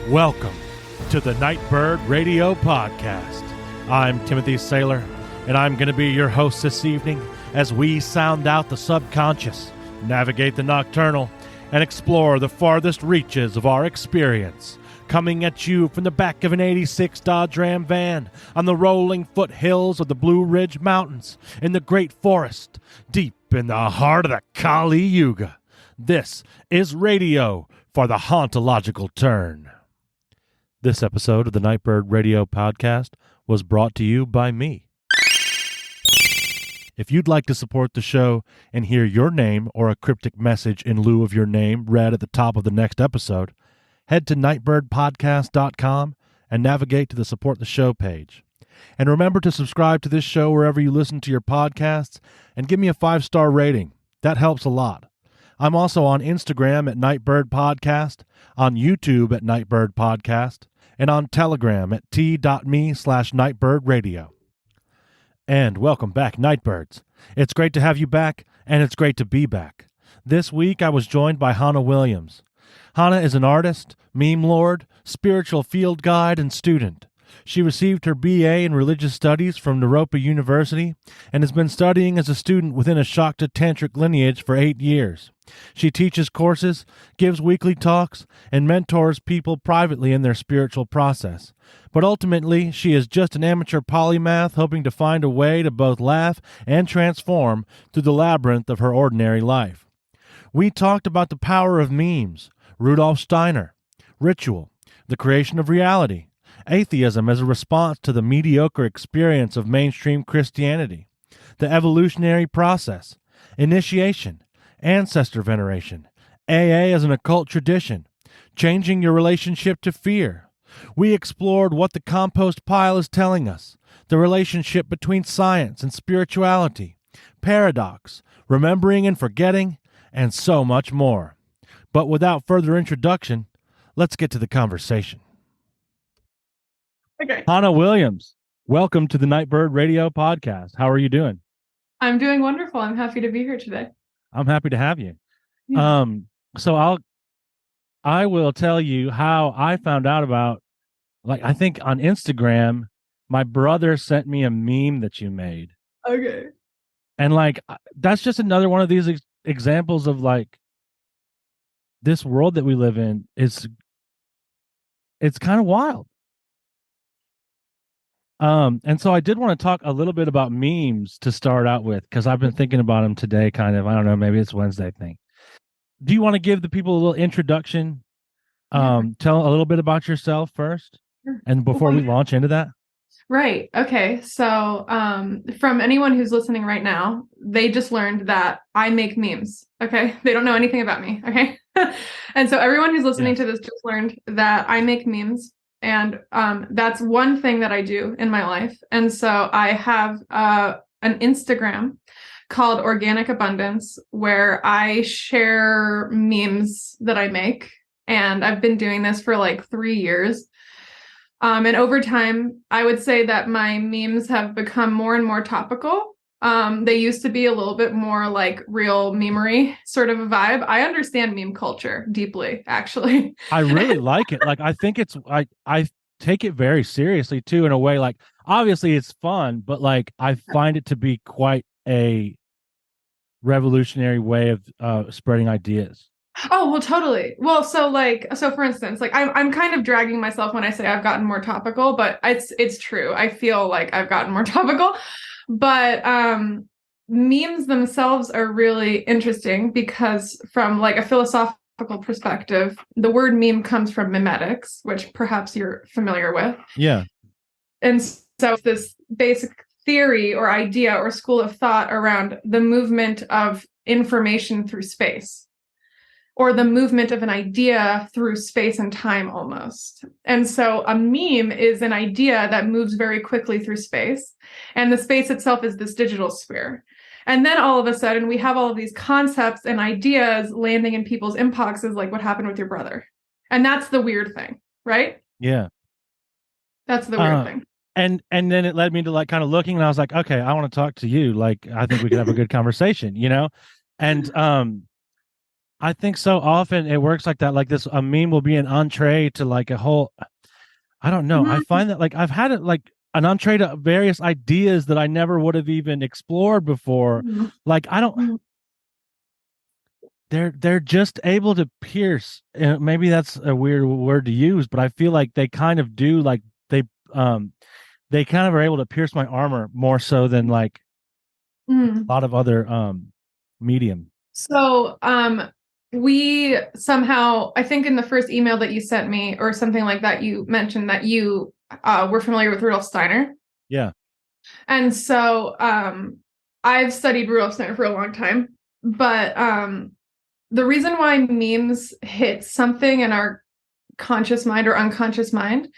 Welcome to the Nightbird Radio Podcast. I'm Timothy Saylor, and I'm going to be your host this evening as we sound out the subconscious, navigate the nocturnal, and explore the farthest reaches of our experience. Coming at you from the back of an 86 Dodge Ram van on the rolling foothills of the Blue Ridge Mountains in the Great Forest, deep in the heart of the Kali Yuga. This is radio for the hauntological turn. This episode of the Nightbird Radio Podcast was brought to you by me. If you'd like to support the show and hear your name or a cryptic message in lieu of your name read at the top of the next episode, head to nightbirdpodcast.com and navigate to the Support the Show page. And remember to subscribe to this show wherever you listen to your podcasts and give me a 5-star rating. That helps a lot. I'm also on Instagram at Nightbird Podcast, on YouTube at Nightbird Podcast, and on Telegram at t.me/NightbirdRadio. And welcome back, Nightbirds. It's great to have you back, and it's great to be back. This week I was joined by Hanna Williams. Hanna is an artist, memelord, spiritual field guide, and student. She received her BA in Religious Studies from Naropa University and has been studying as a student within a Shakta Tantric lineage for 8 years. She teaches courses, gives weekly talks, and mentors people privately in their spiritual process. But ultimately, she is just an amateur polymath hoping to find a way to both laugh and transform through the labyrinth of her ordinary life. We talked about the power of memes, Rudolph Steiner, ritual, the creation of reality, atheism as a response to the mediocre experience of mainstream Christianity, the evolutionary process, initiation, ancestor veneration, AA as an occult tradition, changing your relationship to fear. We explored what the compost pile is telling us, the relationship between science and spirituality, paradox, remembering and forgetting, and so much more. But without further introduction, let's get to the conversation. Okay. Hanna Williams, welcome to the Nightbird Radio Podcast. How are you doing? I'm doing wonderful. I'm happy to be here today. I'm happy to have you. Yeah. So I will tell you how I found out about, I think on Instagram, my brother sent me a meme that you made. Okay. And that's just another one of these examples of this world that we live in it's kind of wild. And so I did want to talk a little bit about memes to start out with, because I've been thinking about them today, kind of. I don't know, maybe it's Wednesday thing. Do you want to give the people a little introduction? Tell a little bit about yourself first, and before we launch into that? Right. Okay. So from anyone who's listening right now, they just learned that I make memes. Okay. They don't know anything about me. Okay. And so everyone who's listening to this just learned that I make memes. And that's one thing that I do in my life. And so I have an Instagram called Organic Abundance, where I share memes that I make. And I've been doing this for 3 years. And over time, I would say that my memes have become more and more topical. They used to be a little bit more like real memery sort of a vibe. I understand meme culture deeply, actually. I really like it. I think it's I take it very seriously too, in a way. Obviously it's fun, but I find it to be quite a revolutionary way of spreading ideas. Oh, well, totally. Well, so for instance, I'm kind of dragging myself when I say I've gotten more topical, but it's true. I feel like I've gotten more topical. But memes themselves are really interesting because from a philosophical perspective, the word meme comes from memetics, which perhaps you're familiar with. Yeah. And so this basic theory or idea or school of thought around the movement of information through space, or the movement of an idea through space and time almost. And so a meme is an idea that moves very quickly through space, and the space itself is this digital sphere. And then all of a sudden we have all of these concepts and ideas landing in people's inboxes, like what happened with your brother. And that's the weird thing, right? Yeah. That's the weird thing. And then it led me to kind of looking, and I was like, okay, I want to talk to you. I think we could have a good conversation, And I think so often it works like that. Like a meme will be an entree to like a whole. I don't know. I Mhm. find that like I've had it like an entree to various ideas that I never would have even explored before. Mhm. Like I don't. Mhm. They're just able to pierce. Maybe that's a weird word to use, but I feel like they kind of do. Like um they kind of are able to pierce my armor more so than like a Mhm. lot of other medium. So, we somehow, I think in the first email that you sent me or something like that, you mentioned that you were familiar with Rudolph Steiner. Yeah. And so, I've studied Rudolph Steiner for a long time, but the reason why memes hit something in our conscious mind or unconscious mind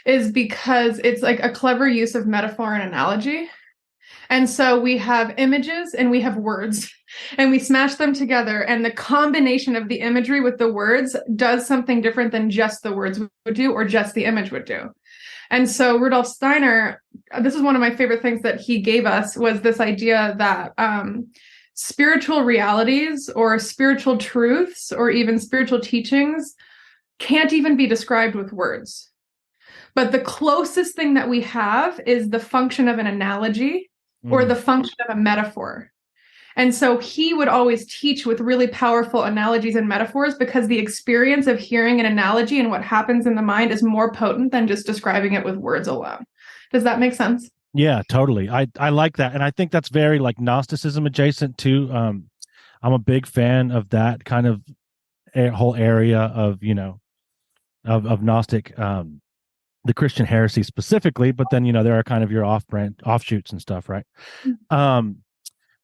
is because it's like a clever use of metaphor and analogy. And so we have images and we have words and we smash them together. And the combination of the imagery with the words does something different than just the words would do or just the image would do. And so Rudolph Steiner, this is one of my favorite things that he gave us was this idea that spiritual realities or spiritual truths or even spiritual teachings can't even be described with words. But the closest thing that we have is the function of an analogy or the function of a metaphor. And so he would always teach with really powerful analogies and metaphors because the experience of hearing an analogy and what happens in the mind is more potent than just describing it with words alone. Does that make sense? Yeah, totally. I like that, and I think that's very like Gnosticism adjacent too. I'm a big fan of that kind of whole area of of Gnostic, the Christian heresy specifically, but then there are kind of your off-brand offshoots and stuff, right? Um,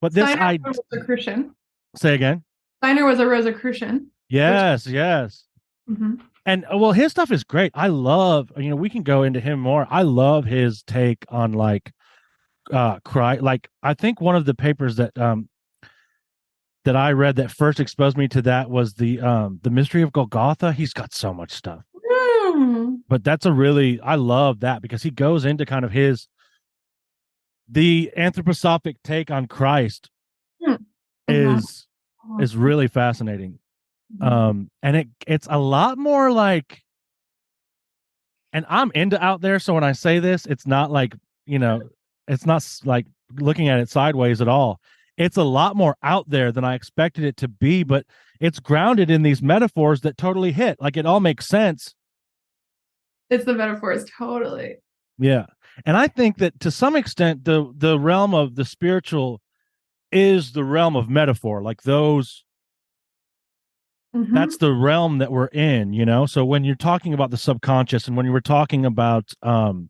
but this Steiner I was a Rosicrucian. say again. Steiner was a Rosicrucian, which Yes, yes. mhm. And well, his stuff is great. I love, we can go into him more. I love his take on like cry. Like I think one of the papers that I read that first exposed me to that was the Mystery of Golgotha. He's got so much stuff. But I love that because he goes into kind of the anthroposophic take on Christ Mhm. is Mhm. is really fascinating. And it's a lot more like, and I'm into out there, so when I say this, it's not like, it's not like looking at it sideways at all. It's a lot more out there than I expected it to be, but it's grounded in these metaphors that totally hit. Like it all makes sense. It's the metaphors, totally. Yeah. And I think that to some extent the realm of the spiritual is the realm of metaphor. Like that's the realm that we're in. So when you're talking about the subconscious and when you were talking about the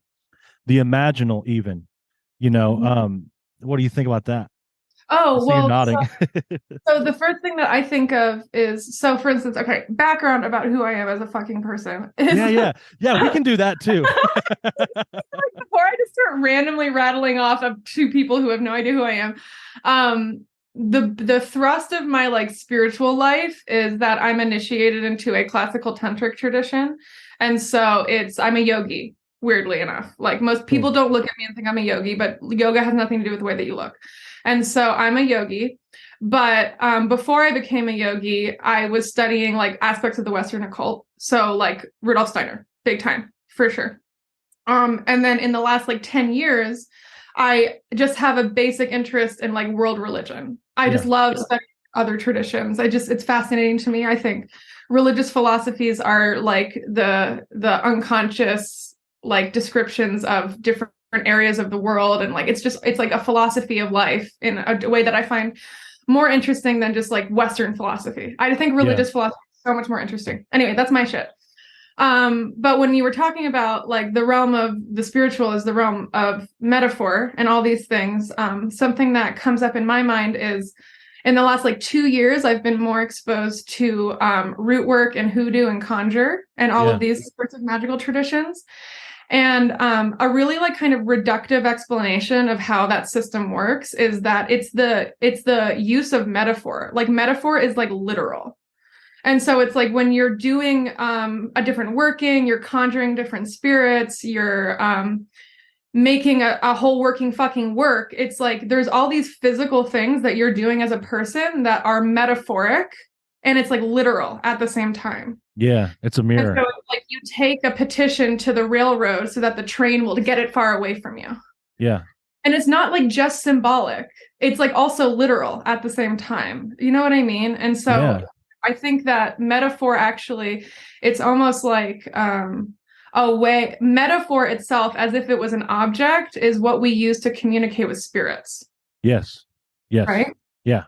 imaginal even, what do you think about that? I Oh, see you well, nodding. so the first thing that I think of is, so for instance, okay, background about who I am as a fucking person is Yeah, we can do that too. before I just start randomly rattling off of two people who have no idea who I am. The thrust of my like spiritual life is that I'm initiated into a classical tantric tradition. And so I'm a yogi, weirdly enough. Like most people don't look at me and think I'm a yogi, but yoga has nothing to do with the way that you look. And so I'm a yogi. But before I became a yogi, I was studying like aspects of the Western occult. So like Rudolph Steiner, big time, for sure. And then in the last like 10 years, I just have a basic interest in like world religion. I just love studying other traditions. It's fascinating to me. I think religious philosophies are like the unconscious like descriptions of different areas of the world. And like, it's like a philosophy of life in a way that I find more interesting than just like Western philosophy. I think religious philosophy is so much more interesting. Anyway, that's my shit. But when you were talking about like the realm of the spiritual is the realm of metaphor and all these things, something that comes up in my mind is in the last like 2 years, I've been more exposed to root work and hoodoo and conjure and all of these sorts of magical traditions. And a really like kind of reductive explanation of how that system works is that it's the use of metaphor. Like metaphor is like literal. And so it's like when you're doing a different working, you're conjuring different spirits, you're making a whole working fucking work. It's like there's all these physical things that you're doing as a person that are metaphoric and it's like literal at the same time. Yeah, it's a mirror. And so it's like you take a petition to the railroad so that the train will get it far away from you. Yeah. And it's not like just symbolic. It's like also literal at the same time. You know what I mean? And so I think that metaphor actually, it's almost like a way, metaphor itself, as if it was an object, is what we use to communicate with spirits. Yes. Yes. Right? Yeah.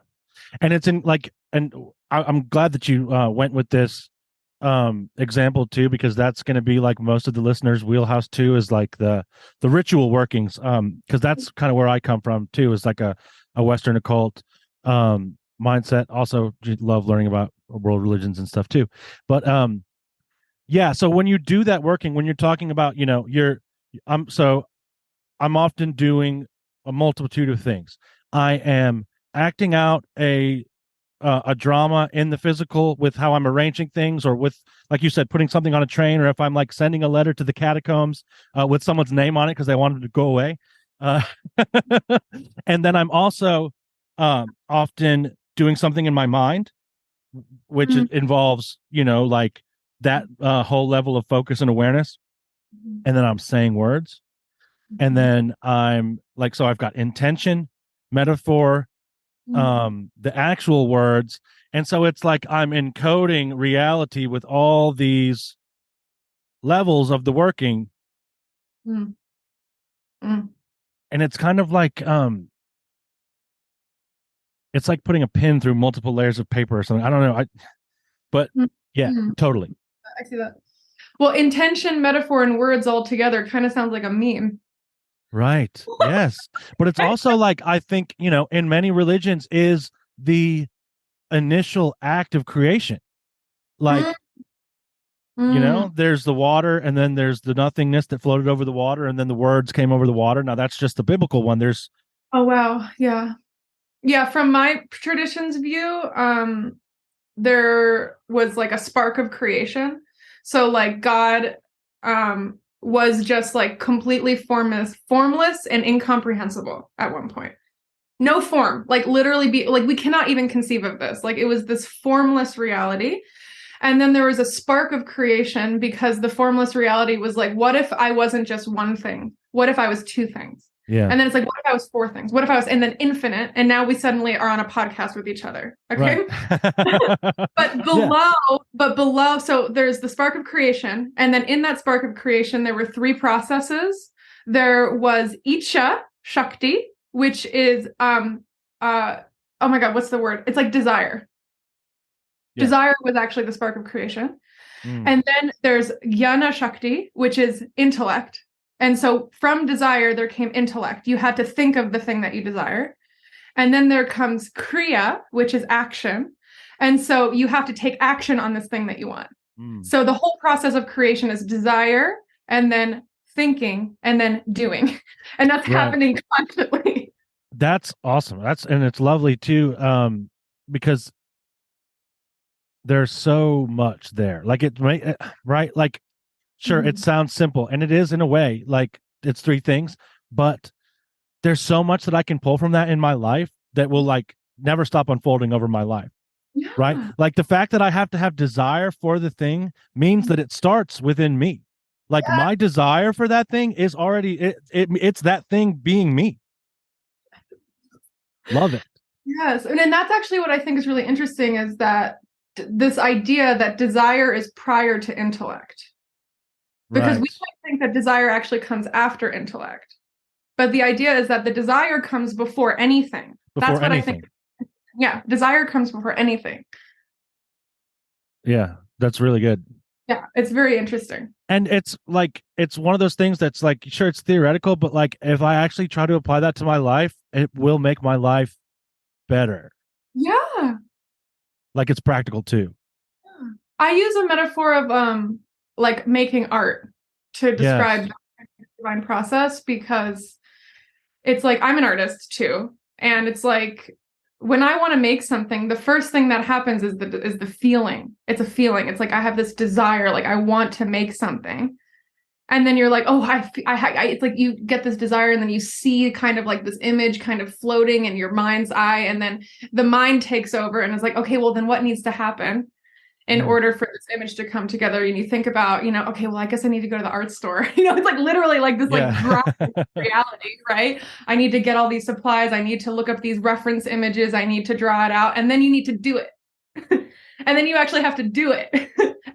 And it's in like, and I'm glad that you went with this example too, because that's going to be like most of the listeners' wheelhouse too, is like the ritual workings, because that's kind of where I come from too, is like a Western occult mindset. Also love learning about world religions and stuff too, but yeah, so when you do that working, when you're talking about, you know, I'm often doing a multitude of things. I am acting out a drama in the physical with how I'm arranging things, or with, like you said, putting something on a train, or if I'm like sending a letter to the catacombs with someone's name on it because they wanted to go away. And then I'm also often doing something in my mind, which involves, you know, like that whole level of focus and awareness. And then I'm saying words. And then I'm like, so I've got intention, metaphor, the actual words, and so it's like I'm encoding reality with all these levels of the working. And it's kind of like it's like putting a pin through multiple layers of paper or something. I don't know, but yeah, totally. I see that. Well, intention, metaphor, and words all together kind of sounds like a meme. Right. Yes. But it's also like, I think, you know, in many religions is the initial act of creation. Like, you know, there's the water, and then there's the nothingness that floated over the water, and then the words came over the water. Now that's just the biblical one. There's Oh wow. Yeah. Yeah, from my tradition's view, there was like a spark of creation. So like God was just like completely formless and incomprehensible at one point. No form, like literally we cannot even conceive of this. Like it was this formless reality. And then there was a spark of creation, because the formless reality was like, what if I wasn't just one thing? What if I was two things? Yeah. And then it's like, what if I was four things? What if I was, and then infinite? And now we suddenly are on a podcast with each other. Okay. Right. but below, so there's the spark of creation. And then in that spark of creation, there were three processes. There was Icha Shakti, which is, oh my God, what's the word? It's like desire. Yeah. Desire was actually the spark of creation. And then there's Jnana Shakti, which is intellect. And so from desire, there came intellect. You had to think of the thing that you desire. And then there comes Kriya, which is action. And so you have to take action on this thing that you want. So the whole process of creation is desire, and then thinking, and then doing. And that's happening constantly. That's awesome. And it's lovely too, because there's so much there. Like right? Like, sure, it sounds simple, and it is in a way, like it's three things, but there's so much that I can pull from that in my life that will like never stop unfolding over my life. Yeah. Right? Like the fact that I have to have desire for the thing means that it starts within me. Like my desire for that thing is already, it's that thing being me. Love it. Yes. And then that's actually what I think is really interesting, is that this idea that desire is prior to intellect. Because we might think that desire actually comes after intellect. But the idea is that the desire comes before anything. That's what I think. Yeah, desire comes before anything. Yeah, that's really good. Yeah, it's very interesting. And it's like, it's one of those things that's like, sure, it's theoretical, but like if I actually try to apply that to my life, it will make my life better. Yeah. Like it's practical too. Yeah. I use a metaphor of like making art to describe the divine process, because it's like, I'm an artist too. And it's like, when I want to make something, the first thing that happens is the feeling. It's a feeling. It's like, I have this desire, like I want to make something. And then you're like, oh, it's like you get this desire, and then you see kind of like this image kind of floating in your mind's eye, and then the mind takes over and is like, okay, well, then what needs to happen in order for this image to come together? And you think about, okay, well, I guess I need to go to the art store. It's like literally like this like graphic reality, right? I need to get all these supplies. I need to look up these reference images. I need to draw it out, and then you need to do it. And then you actually have to do it.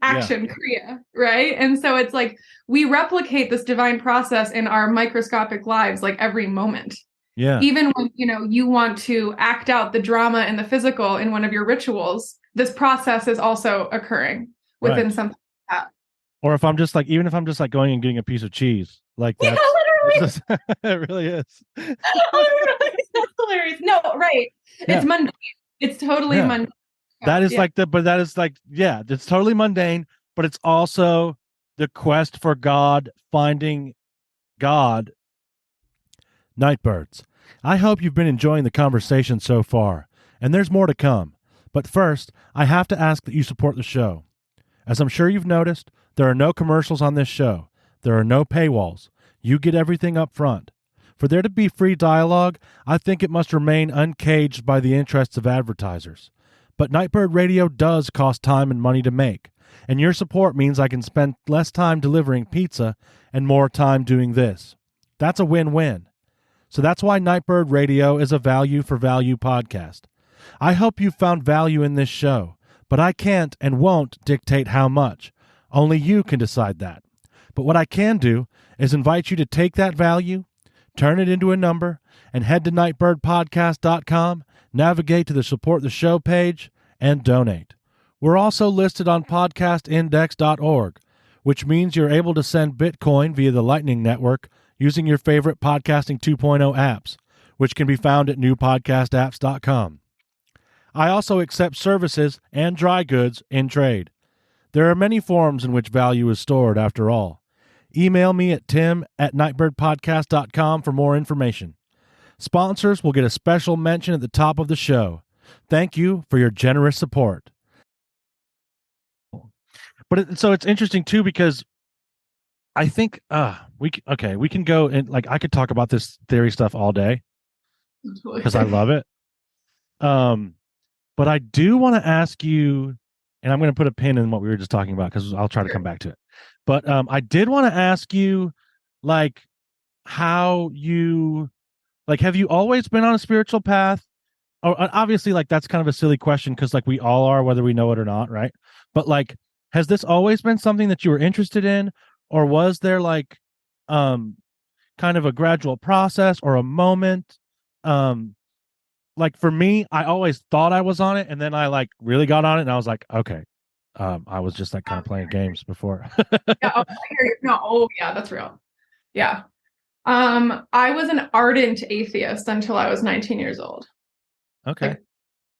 Action, Kriya, right? And so it's like we replicate this divine process in our microscopic lives, like every moment. Yeah. Even when, you want to act out the drama and the physical in one of your rituals, this process is also occurring within something like that. Or even if I'm just like going and getting a piece of cheese, like that. Yeah, literally. It really is. Literally, that's hilarious. No, right. Yeah. It's mundane. It's totally mundane. That is it's totally mundane, but it's also the quest for God, finding God. Nightbirds, I hope you've been enjoying the conversation so far, and there's more to come. But first, I have to ask that you support the show. As I'm sure you've noticed, there are no commercials on this show. There are no paywalls. You get everything up front. For there to be free dialogue, I think it must remain uncaged by the interests of advertisers. But Nightbird Radio does cost time and money to make, and your support means I can spend less time delivering pizza and more time doing this. That's a win-win. So that's why Nightbird Radio is a value for value podcast. I hope you found value in this show, but I can't and won't dictate how much. Only you can decide that. But what I can do is invite you to take that value, turn it into a number, and head to nightbirdpodcast.com, navigate to the Support the Show page, and donate. We're also listed on podcastindex.org, which means you're able to send Bitcoin via the Lightning Network using your favorite Podcasting 2.0 apps, which can be found at newpodcastapps.com. I also accept services and dry goods in trade. There are many forms in which value is stored, after all. Email me at tim@nightbirdpodcast.com for more information. Sponsors will get a special mention at the top of the show. Thank you for your generous support. But so it's interesting too, because I think we can go and like I could talk about this theory stuff all day because I love it. But I do want to ask you, and I'm going to put a pin in what we were just talking about because I'll try to come back to it. But I did want to ask you, like, how you, like, have you always been on a spiritual path? Or obviously, like, that's kind of a silly question because, like, we all are, whether we know it or not, right? But like, has this always been something that you were interested in, or was there like, kind of a gradual process or a moment? Like for me, I always thought I was on it, and then I like really got on it, and I was like, okay, I was just like kind of playing games before. Yeah, I hear you. No, oh yeah, that's real. Yeah. I was an ardent atheist until I was 19 years old. Okay. Like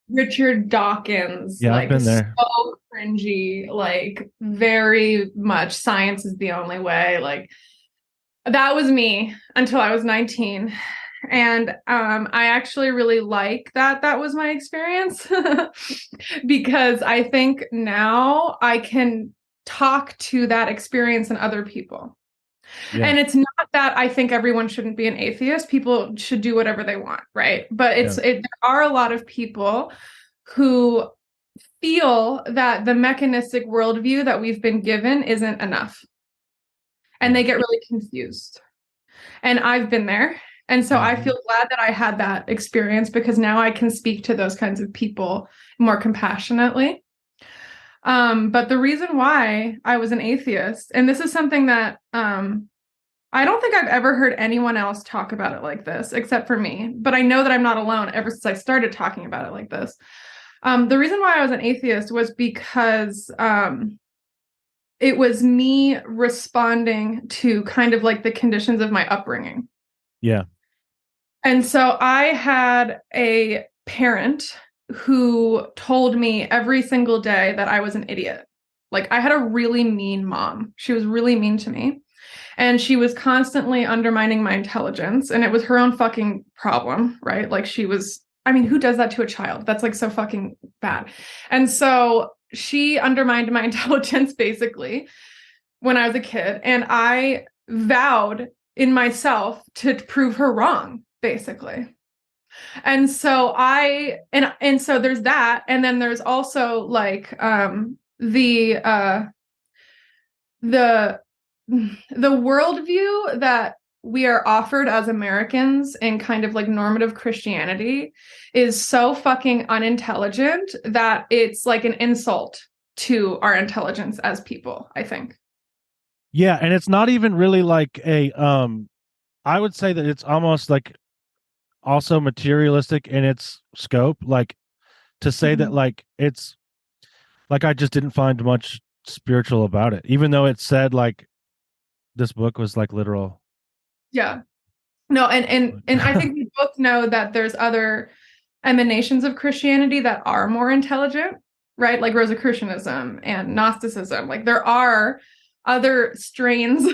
Richard Dawkins. Yeah, like, I've been there. So cringy, like very much science is the only way. Like that was me until I was 19. And I actually really like that was my experience because I think now I can talk to that experience and other people. Yeah. And it's not that I think everyone shouldn't be an atheist. People should do whatever they want, right? But there are a lot of people who feel that the mechanistic worldview that we've been given isn't enough. And they get really confused. And I've been there. And so I feel glad that I had that experience because now I can speak to those kinds of people more compassionately. But the reason why I was an atheist, and this is something that I don't think I've ever heard anyone else talk about it like this, except for me. But I know that I'm not alone ever since I started talking about it like this. The reason why I was an atheist was because it was me responding to kind of like the conditions of my upbringing. Yeah. And so I had a parent who told me every single day that I was an idiot. Like I had a really mean mom. She was really mean to me. And she was constantly undermining my intelligence. And it was her own fucking problem, right? Like she was, I mean, who does that to a child? That's like so fucking bad. And so she undermined my intelligence basically when I was a kid, and I vowed in myself to prove her wrong, basically. And so and so there's that, and then there's also like the worldview that we are offered as Americans in kind of like normative Christianity is so fucking unintelligent that it's like an insult to our intelligence as people, I think. Yeah, and it's not even really like a I would say that it's almost like also materialistic in its scope, like to say that like it's like I just didn't find much spiritual about it, even though it said like this book was like literal. Yeah. No, and I think we both know that there's other emanations of Christianity that are more intelligent, right? Like Rosicrucianism and Gnosticism. Like there are other strains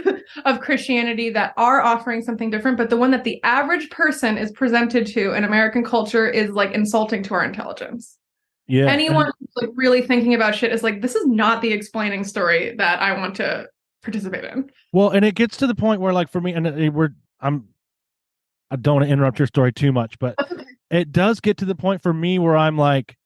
of Christianity that are offering something different, but the one that the average person is presented to in American culture is like insulting to our intelligence. Yeah. Anyone who's like really thinking about shit is like, this is not the explaining story that I want to participate in. Well, and it gets to the point where like for me, and I don't want to interrupt your story too much, but it does get to the point for me where I'm like,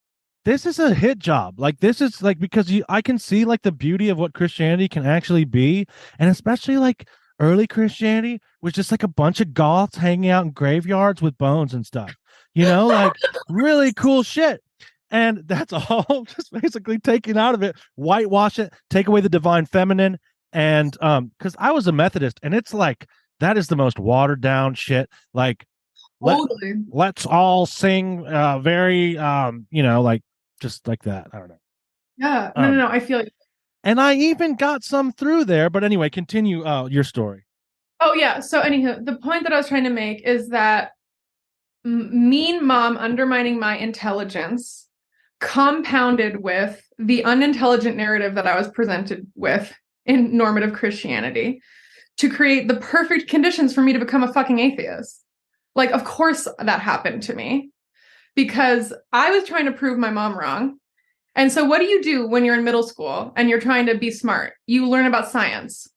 this is a hit job. Like this is like, because I can see like the beauty of what Christianity can actually be. And especially like early Christianity was just like a bunch of goths hanging out in graveyards with bones and stuff, you know, like really cool shit. And that's all just basically taken out of it, whitewash it, take away the divine feminine. And because I was a Methodist, and it's like, that is the most watered down shit. Like, let's all sing very, you know, like, just like that. I don't know. Yeah. No. I feel like. And I even got some through there. But anyway, continue your story. Oh, yeah. So anywho, the point that I was trying to make is that mean mom undermining my intelligence compounded with the unintelligent narrative that I was presented with in normative Christianity to create the perfect conditions for me to become a fucking atheist. Like, of course that happened to me because I was trying to prove my mom wrong. And so what do you do when you're in middle school and you're trying to be smart? You learn about science.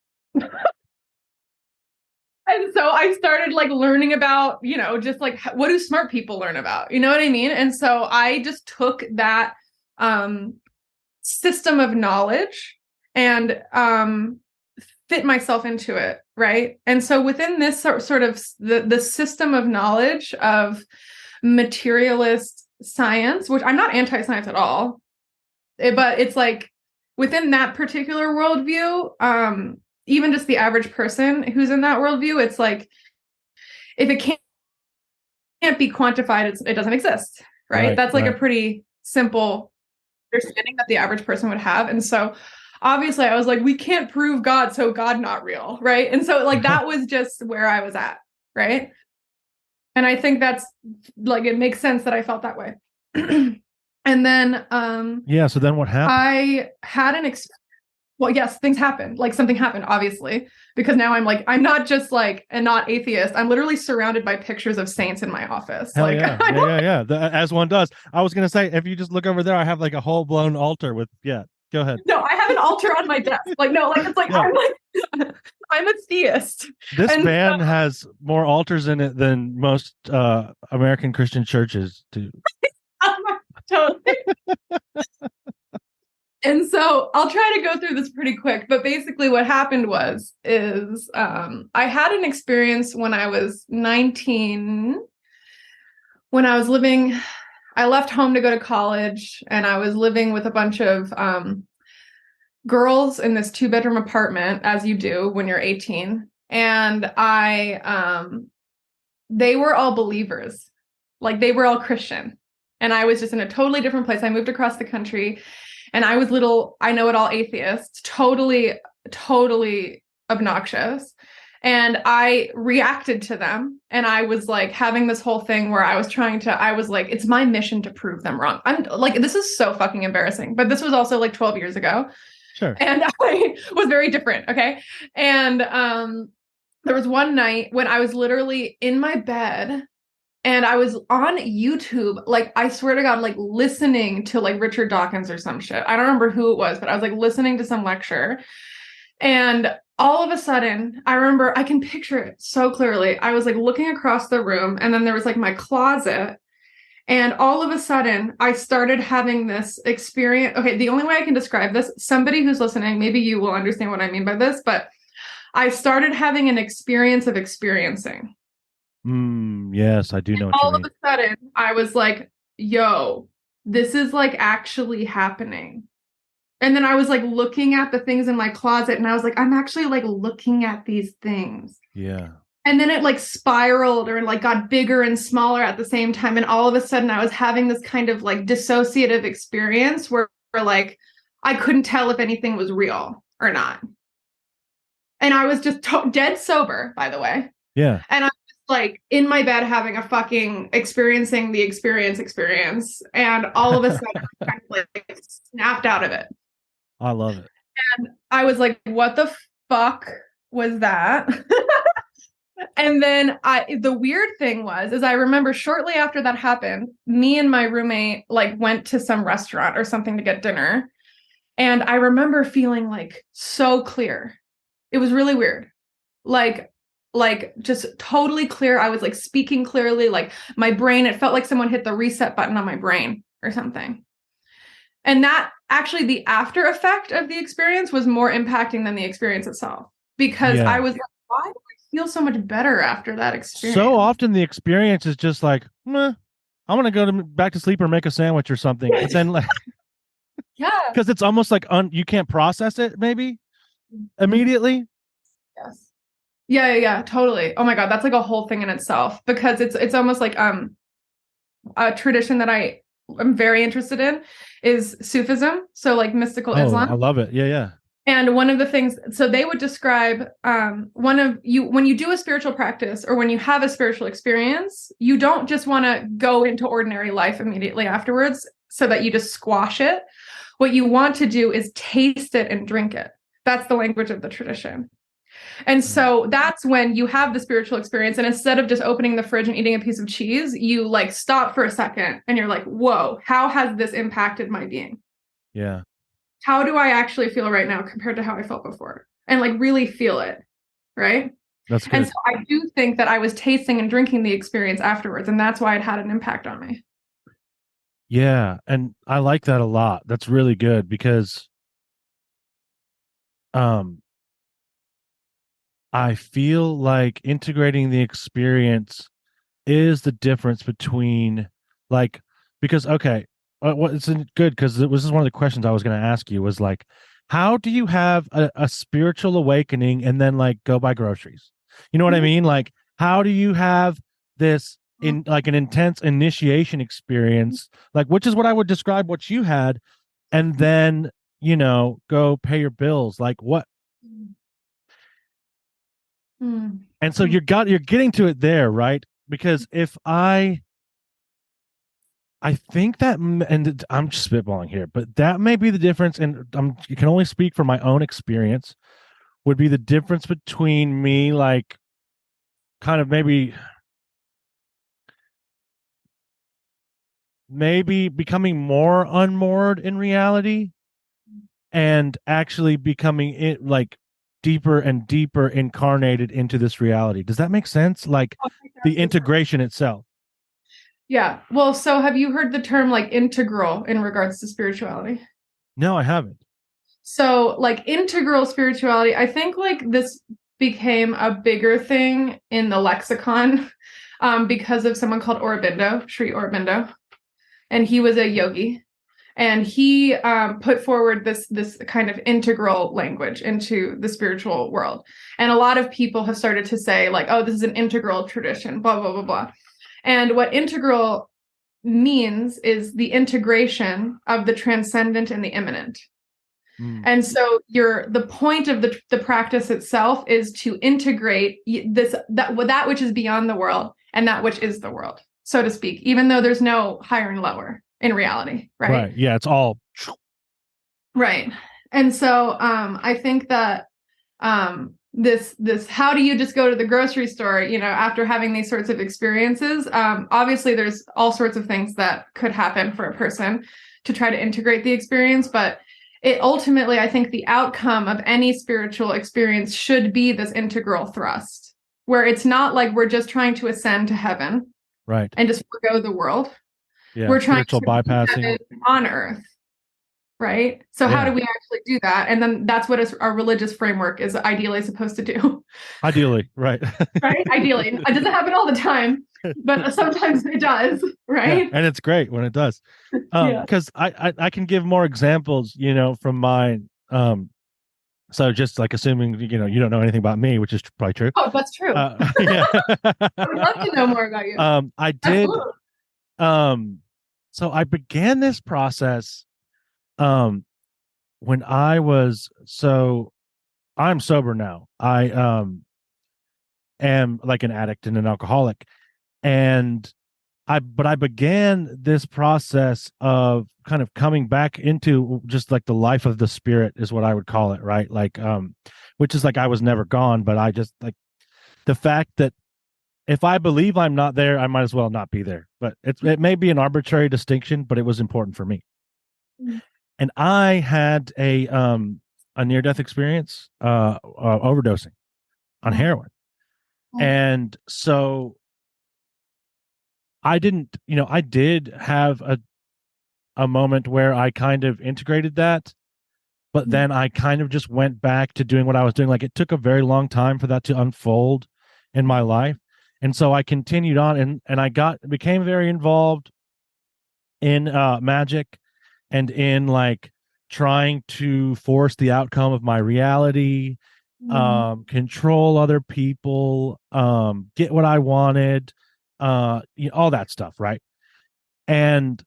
And so I started like learning about, you know, just like what do smart people learn about? You know what I mean? And so I just took that system of knowledge and fit myself into it, right? And so within this sort of the system of knowledge of materialist science, which I'm not anti-science at all, but it's like within that particular worldview, even just the average person who's in that worldview, it's like if it can't be quantified, it doesn't exist, right? That's like a pretty simple understanding that the average person would have. And so obviously I was like, we can't prove God, so God not real, right? And so like that was just where I was at, right? And I think that's like, it makes sense that I felt that way. And then so then what happened? I had an well, yes, things happened. Like something happened, obviously, because now I'm not just like a not atheist. I'm literally surrounded by pictures of saints in my office. Hell like, yeah. As one does. I was gonna say, if you just look over there, I have like a whole blown altar with Go ahead. No, I have an altar on my desk. Like, no, like it's like I'm a theist. This band has more altars in it than most American Christian churches do. Totally. And so I'll try to go through this pretty quick, but basically what happened is I had an experience when I was 19, when I was I left home to go to college, and I was living with a bunch of girls in this 2-bedroom apartment, as you do when you're 18. And they were all believers, like they were all Christian. And I was just in a totally different place. I moved across the country. And I was I know-it-all atheist, totally obnoxious. And I reacted to them. And I was like having this whole thing where I was like, it's my mission to prove them wrong. I'm like, this is so fucking embarrassing. But this was also like 12 years ago. Sure. And I was very different. Okay. And there was one night when I was literally in my bed, and I was on YouTube, like, I swear to God, like listening to like Richard Dawkins or some shit. I don't remember who it was, but I was like listening to some lecture. And all of a sudden, I remember, I can picture it so clearly. I was like looking across the room, and then there was like my closet. And all of a sudden, I started having this experience. Okay, the only way I can describe this, somebody who's listening, maybe you will understand what I mean by this, but I started having an experience of experiencing. Yes, I do know what you All mean. of a sudden, I was like, yo, this is like actually happening. And then I was like looking at the things in my closet, and I was like, I'm actually like looking at these things. Yeah. And then it like spiraled or like got bigger and smaller at the same time. And all of a sudden I was having this kind of like dissociative experience where like I couldn't tell if anything was real or not. And I was just dead sober, by the way. Yeah. And I was like in my bed having a fucking experiencing the experience. And all of a sudden I kind of like snapped out of it. I love it. And I was like, what the fuck was that? And then the weird thing is I remember shortly after that happened, me and my roommate like went to some restaurant or something to get dinner. And I remember feeling like so clear. It was really weird. Like just totally clear. I was like speaking clearly, like my brain, it felt like someone hit the reset button on my brain or something. And that actually the after effect of the experience was more impacting than the experience itself, because I was like, why do I feel so much better after that experience? So often the experience is just like, I'm going to go back to sleep or make a sandwich or something. But then like, yeah, because it's almost like you can't process it maybe immediately. Yes. Yeah, totally. Oh my God, that's like a whole thing in itself, because it's almost like a tradition that I'm very interested in is Sufism. So like mystical Islam. I love it. Yeah. And one of the things, so they would describe when you do a spiritual practice or when you have a spiritual experience, you don't just want to go into ordinary life immediately afterwards so that you just squash it. What you want to do is taste it and drink it. That's the language of the tradition. And so that's when you have the spiritual experience. And instead of just opening the fridge and eating a piece of cheese, you like stop for a second and you're like, whoa, how has this impacted my being? Yeah. How do I actually feel right now compared to how I felt before? And like really feel it. Right. That's good. And so I do think that I was tasting and drinking the experience afterwards. And that's why it had an impact on me. Yeah. And I like that a lot. That's really good because I feel like integrating the experience is the difference between like, because, okay, it's good because this is one of the questions I was going to ask you was like, how do you have a spiritual awakening and then like go buy groceries? You know what I mean? Like, how do you have this in like an intense initiation experience, like, which is what I would describe what you had, and then, go pay your bills? Like what? And so you're getting to it there, right? Because if I think that, and I'm just spitballing here, but that may be the difference. And you can only speak from my own experience. Would be the difference between me, like, kind of maybe becoming more unmoored in reality, and actually becoming it like deeper and deeper incarnated into this reality. Does that make sense? Like the integration itself. Yeah. Well, so have you heard the term like integral in regards to spirituality? No, I haven't. So like integral spirituality, I think like this became a bigger thing in the lexicon because of someone called Aurobindo, Sri Aurobindo. And he was a yogi. And he put forward this kind of integral language into the spiritual world. And a lot of people have started to say like, oh, this is an integral tradition, blah, blah, blah, blah. And what integral means is the integration of the transcendent and the immanent. And so the point of the practice itself is to integrate that which is beyond the world and that which is the world, so to speak, even though there's no higher and lower in reality, right? Right. Yeah, it's all right. And so I think that this how do you just go to the grocery store, after having these sorts of experiences? Obviously, there's all sorts of things that could happen for a person to try to integrate the experience, but it ultimately, I think the outcome of any spiritual experience should be this integral thrust, where it's not like we're just trying to ascend to heaven, right, and just forgo the world. yeah, We're trying spiritual to bypassing heaven on earth, right? So how do we actually do that? And then that's what our religious framework is ideally supposed to do. Ideally, right. Right? Ideally. It doesn't happen all the time, but sometimes it does, right? Yeah, and it's great when it does. Because I can give more examples, from mine. So just like assuming, you don't know anything about me, which is probably true. Oh, that's true. Yeah. I would love to know more about you. I did. So I began this process when I'm sober now. I am like an addict and an alcoholic. And I began this process of kind of coming back into just like the life of the spirit is what I would call it, right? Like, which is like I was never gone, but I just like the fact that if I believe I'm not there, I might as well not be there. But it may be an arbitrary distinction, but it was important for me. Mm-hmm. And I had a near-death experience, overdosing on heroin, and so I did have a moment where I kind of integrated that, but then I kind of just went back to doing what I was doing. Like it took a very long time for that to unfold in my life. And so I continued on and I became very involved in magic and in like trying to force the outcome of my reality, control other people, get what I wanted, all that stuff, right? And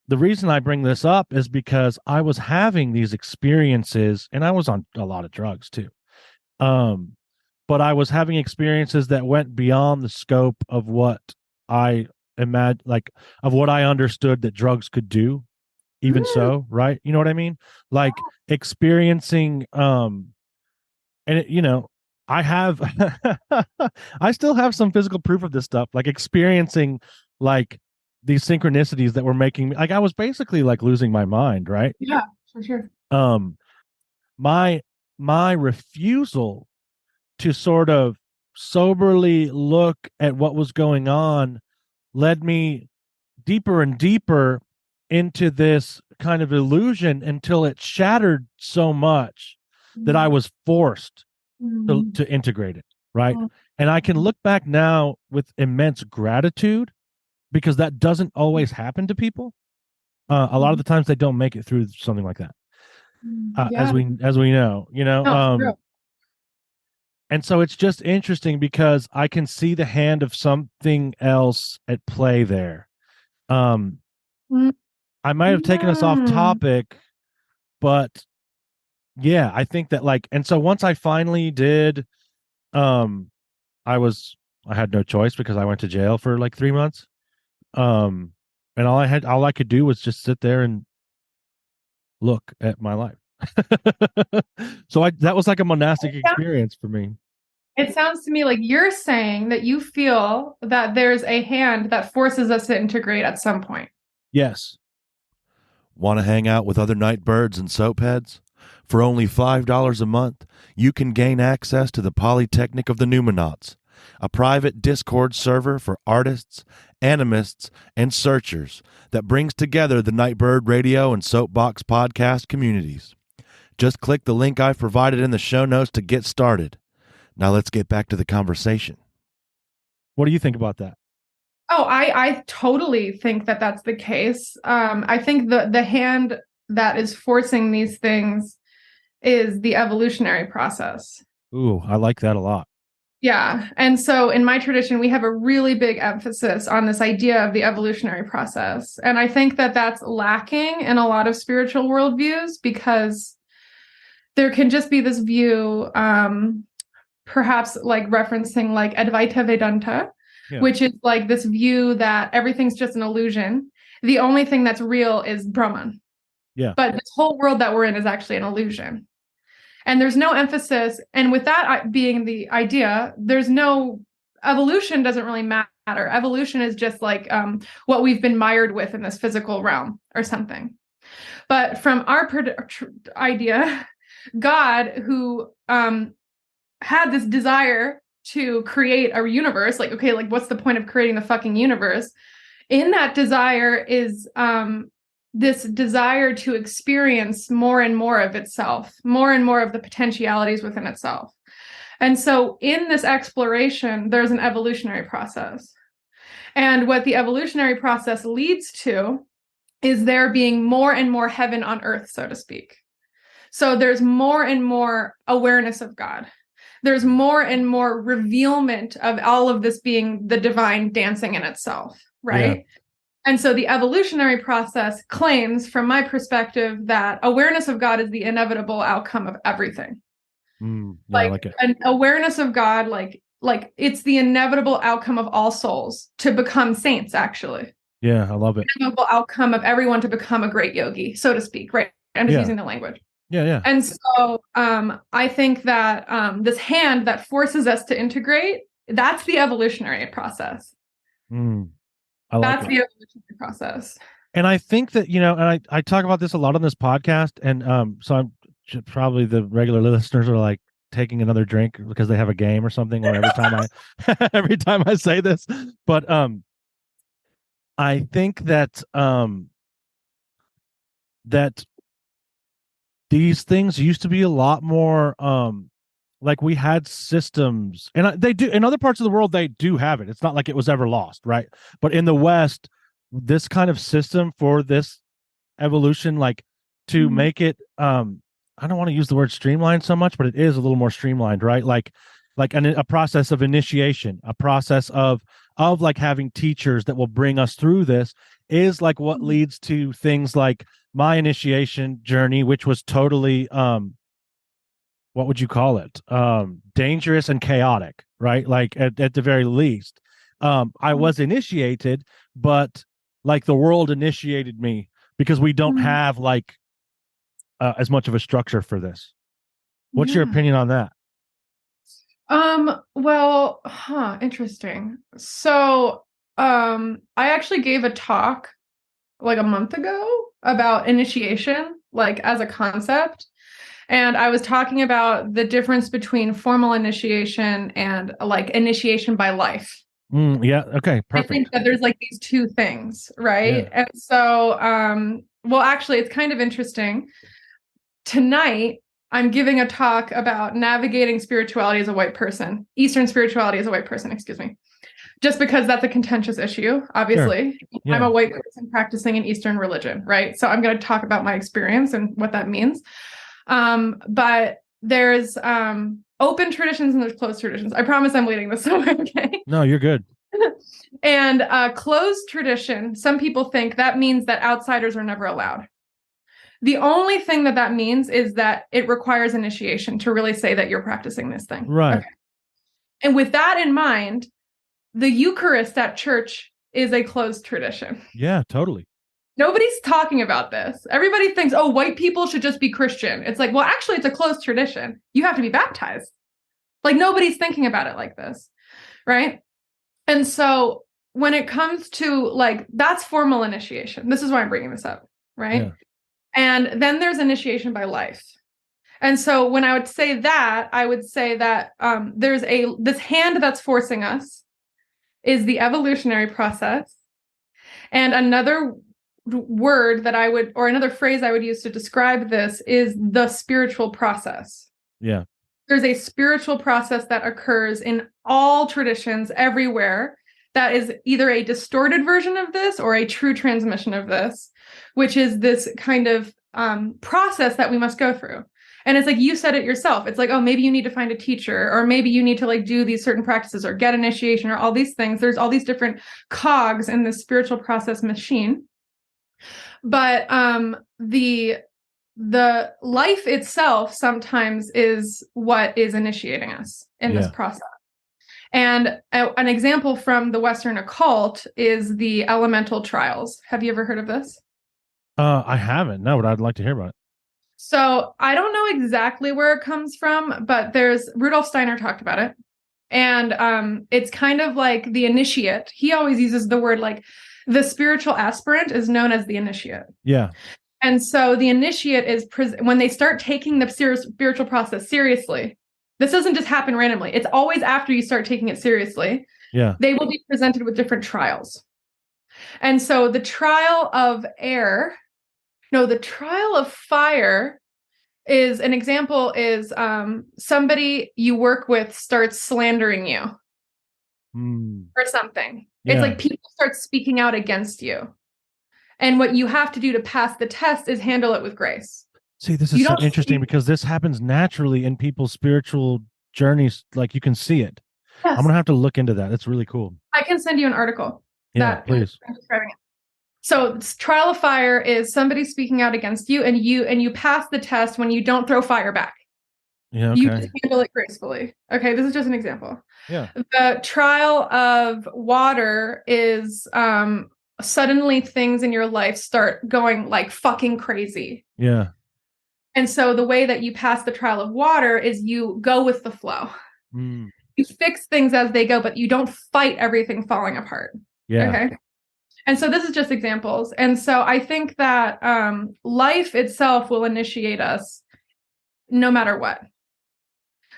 the reason I bring this up is because I was having these experiences, and I was on a lot of drugs too. But I was having experiences that went beyond the scope of what I imagine, like of what I understood that drugs could do, even so, right? You know what I mean? Like experiencing, and I have, I still have some physical proof of this stuff, like experiencing like these synchronicities that were making me, like I was basically like losing my mind, right? Yeah, for sure. My refusal to sort of soberly look at what was going on led me deeper and deeper into this kind of illusion until it shattered so much that I was forced to integrate it, right? And I can look back now with immense gratitude because that doesn't always happen to people. A lot of the times they don't make it through something like that, as we know, and so it's just interesting because I can see the hand of something else at play there. I might have taken us off topic, but yeah, I think that like, and so once I finally did, I had no choice because I went to jail for like 3 months. And all I could do was just sit there and look at my life. So that was like a monastic experience for me. It sounds to me like you're saying that you feel that there's a hand that forces us to integrate at some point. Yes. Want to hang out with other nightbirds and soapheads? For only $5 a month, you can gain access to the Polytechnic of the Numinauts, a private Discord server for artists, animists, and searchers that brings together the Nightbird Radio and Soapbox podcast communities. Just click the link I've provided in the show notes to get started. Now let's get back to the conversation. What do you think about that? Oh, I totally think that that's the case. I think the hand that is forcing these things is the evolutionary process. Ooh, I like that a lot. Yeah. And so in my tradition, we have a really big emphasis on this idea of the evolutionary process. And I think that that's lacking in a lot of spiritual worldviews because there can just be this view, perhaps like referencing like Advaita Vedanta, which is like this view that everything's just an illusion. The only thing that's real is Brahman. Yeah. But this whole world that we're in is actually an illusion. And there's no emphasis. And with that being the idea, there's no evolution doesn't really matter. Evolution is just like what we've been mired with in this physical realm or something. But from our idea, God, who had this desire to create a universe, like, okay, like what's the point of creating the fucking universe? In that desire is this desire to experience more and more of itself, more and more of the potentialities within itself. And so in this exploration, there's an evolutionary process. And what the evolutionary process leads to is there being more and more heaven on earth, so to speak. So there's more and more awareness of God. There's more and more revealment of all of this being the divine dancing in itself, right? Yeah. And so the evolutionary process claims, from my perspective, that awareness of God is the inevitable outcome of everything. I like it. An awareness of God, like it's the inevitable outcome of all souls to become saints, actually. Yeah, I love it. The inevitable outcome of everyone to become a great yogi, so to speak, right? I'm just using the language. Yeah. And so I think that this hand that forces us to integrate, that's the evolutionary process. That's the evolutionary process. And I think that, and I talk about this a lot on this podcast. And so I'm probably the regular listeners are like taking another drink because they have a game or something, or every time I say this. But I think that that these things used to be a lot more like we had systems, and they do in other parts of the world. They do have it. It's not like it was ever lost, right? But in the West, this kind of system for this evolution, like to make it I don't want to use the word streamlined so much, but it is a little more streamlined, right? Like a process of initiation, a process of like having teachers that will bring us through this is like what leads to things like my initiation journey, which was totally what would you call it? Dangerous and chaotic, right? Like at the very least. I was initiated, but like the world initiated me because we don't have like as much of a structure for this. What's your opinion on that? Well, interesting. So, I actually gave a talk like a month ago about initiation, like as a concept. And I was talking about the difference between formal initiation and like initiation by life. Yeah. Okay. Perfect. I think that there's like these two things, right? Yeah. And so, well, actually, it's kind of interesting. Tonight, I'm giving a talk about navigating spirituality as a white person, Eastern spirituality as a white person, excuse me, just because that's a contentious issue, obviously. Sure. Yeah. I'm a white person practicing an Eastern religion, right? So I'm going to talk about my experience and what that means. But there's open traditions and there's closed traditions. I promise I'm leading this somewhere, okay? No, you're good. And closed tradition, some people think that means that outsiders are never allowed. The only thing that means is that it requires initiation to really say that you're practicing this thing. Right. Okay. And with that in mind, the Eucharist at church is a closed tradition. Yeah, totally. Nobody's talking about this. Everybody thinks, oh, white people should just be Christian. It's like, well, actually, it's a closed tradition. You have to be baptized. Like, nobody's thinking about it like this, right? And so when it comes to, like, that's formal initiation. This is why I'm bringing this up, right? Yeah. And then there's initiation by life. And so when I would say that, I would say that there's this hand that's forcing us is the evolutionary process. And another word that or another phrase I would use to describe this is the spiritual process. Yeah. There's a spiritual process that occurs in all traditions everywhere that is either a distorted version of this or a true transmission of this, which is this kind of process that we must go through. And it's like, you said it yourself. It's like, oh, maybe you need to find a teacher, or maybe you need to like do these certain practices or get initiation or all these things. There's all these different cogs in this spiritual process machine. But the life itself sometimes is what is initiating us in this process. And an example from the Western occult is the elemental trials. Have you ever heard of this? I haven't. No, but I'd like to hear about it. So I don't know exactly where it comes from, but there's Rudolph Steiner talked about it. And it's kind of like the initiate. He always uses the word like the spiritual aspirant is known as the initiate. Yeah. And so the initiate is when they start taking the spiritual process seriously. This doesn't just happen randomly. It's always after you start taking it seriously. Yeah. They will be presented with different trials. And so the trial of the trial of fire is an example is somebody you work with starts slandering you or something. Yeah. It's like people start speaking out against you. And what you have to do to pass the test is handle it with grace. See, this is so interesting because this happens naturally in people's spiritual journeys. Like you can see it. Yes. I'm going to have to look into that. It's really cool. I can send you an article. Yeah, please. I'm describing it. So trial of fire is somebody speaking out against you and you pass the test when you don't throw fire back. Yeah, okay. You just handle it gracefully. Okay, this is just an example. Yeah. The trial of water is suddenly things in your life start going like fucking crazy. Yeah. And so the way that you pass the trial of water is you go with the flow. You fix things as they go, but you don't fight everything falling apart. Yeah. Okay. And so this is just examples. And so I think that life itself will initiate us no matter what.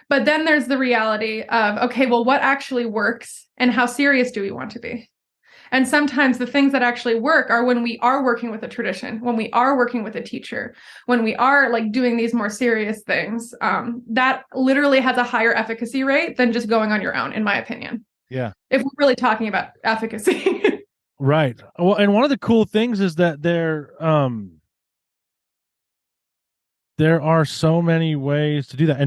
But then there's the reality of, okay, well, what actually works and how serious do we want to be? And sometimes the things that actually work are when we are working with a tradition, when we are working with a teacher, when we are like doing these more serious things, that literally has a higher efficacy rate than just going on your own, in my opinion. Yeah. If we're really talking about efficacy. Right. Well, and one of the cool things is that there are so many ways to do that.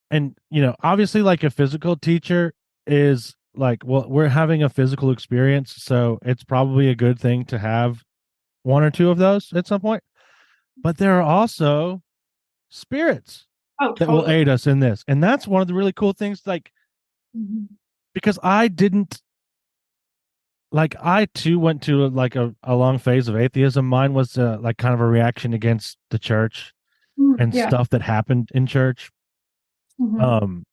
And obviously like a physical teacher is like, well, we're having a physical experience, so it's probably a good thing to have one or two of those at some point. But there are also spirits that will aid us in this. And that's one of the really cool things, like, because I too went to a long phase of atheism. Mine was like kind of a reaction against the church and stuff that happened in church. And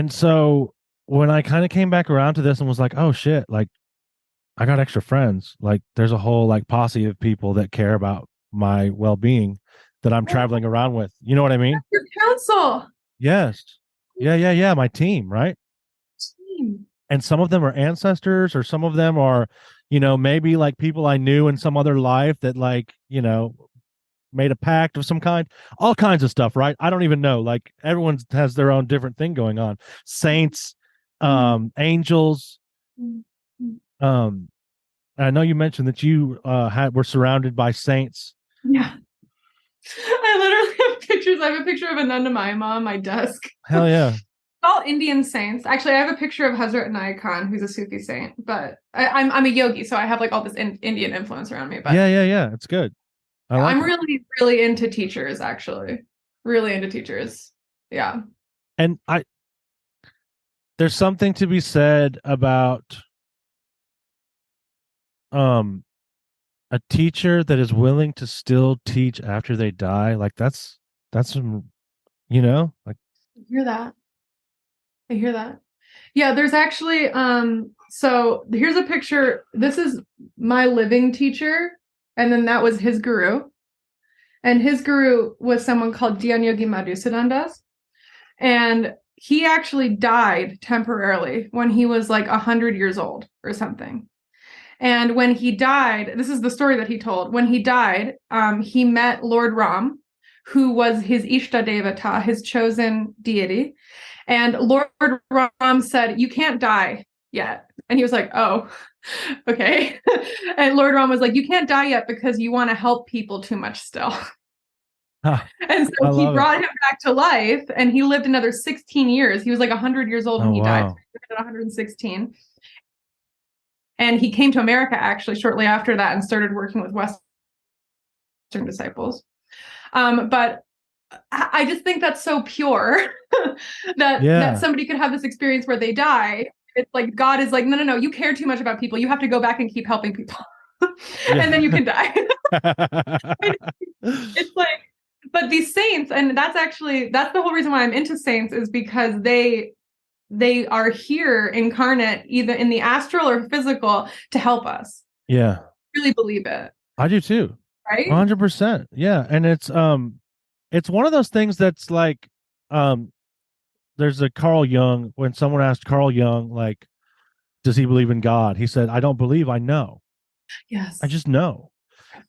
so when I kind of came back around to this and was like, oh shit, like I got extra friends. Like there's a whole like posse of people that care about my well-being that I'm traveling around with. You know what I mean? Your council. Yes. Yeah. My team, right? And some of them are ancestors, or some of them are, maybe like people I knew in some other life that made a pact of some kind, all kinds of stuff, right? I don't even know. Like everyone has their own different thing going on. Saints, angels. I know you mentioned that you were surrounded by saints. Yeah. I literally have pictures. I have a picture of Ananda Mayama on my desk. Hell yeah. All Indian saints. Actually, I have a picture of Hazrat Inayat Khan, who's a Sufi saint, but I'm a yogi, so I have like all this Indian influence around me. But yeah, it's good. I'm really, really into teachers, actually. Really into teachers. Yeah. And there's something to be said about a teacher that is willing to still teach after they die. Like that's some, like I hear that. Yeah, there's actually so here's a picture. This is my living teacher, and then that was his guru. And his guru was someone called Dhyan Yogi Madhusudandas. And he actually died temporarily when he was like 100 years old or something. And when he died, this is the story that he told. When he died, he met Lord Ram, who was his Ishta Devata, his chosen deity. And Lord Ram said, "You can't die yet." And he was like, "Oh, okay." And Lord Ram was like, "You can't die yet because you want to help people too much still." And so he brought him back to life, and he lived another 16 years. He was like 100 years old when he died. So he lived at 116. And he came to America actually shortly after that and started working with Western disciples. But I just think that's so pure that somebody could have this experience where they die. It's like God is like, no, you care too much about people. You have to go back and keep helping people. And then you can die. It's like, but these saints, and that's the whole reason why I'm into saints, is because they are here incarnate, either in the astral or physical, to help us. Yeah. really believe it, I do too. right? 100%. Yeah. And it's one of those things that's like, um, there's a Carl Jung, when someone asked Carl Jung, like, does he believe in God? He said, I don't believe, I know. I Yes. just know.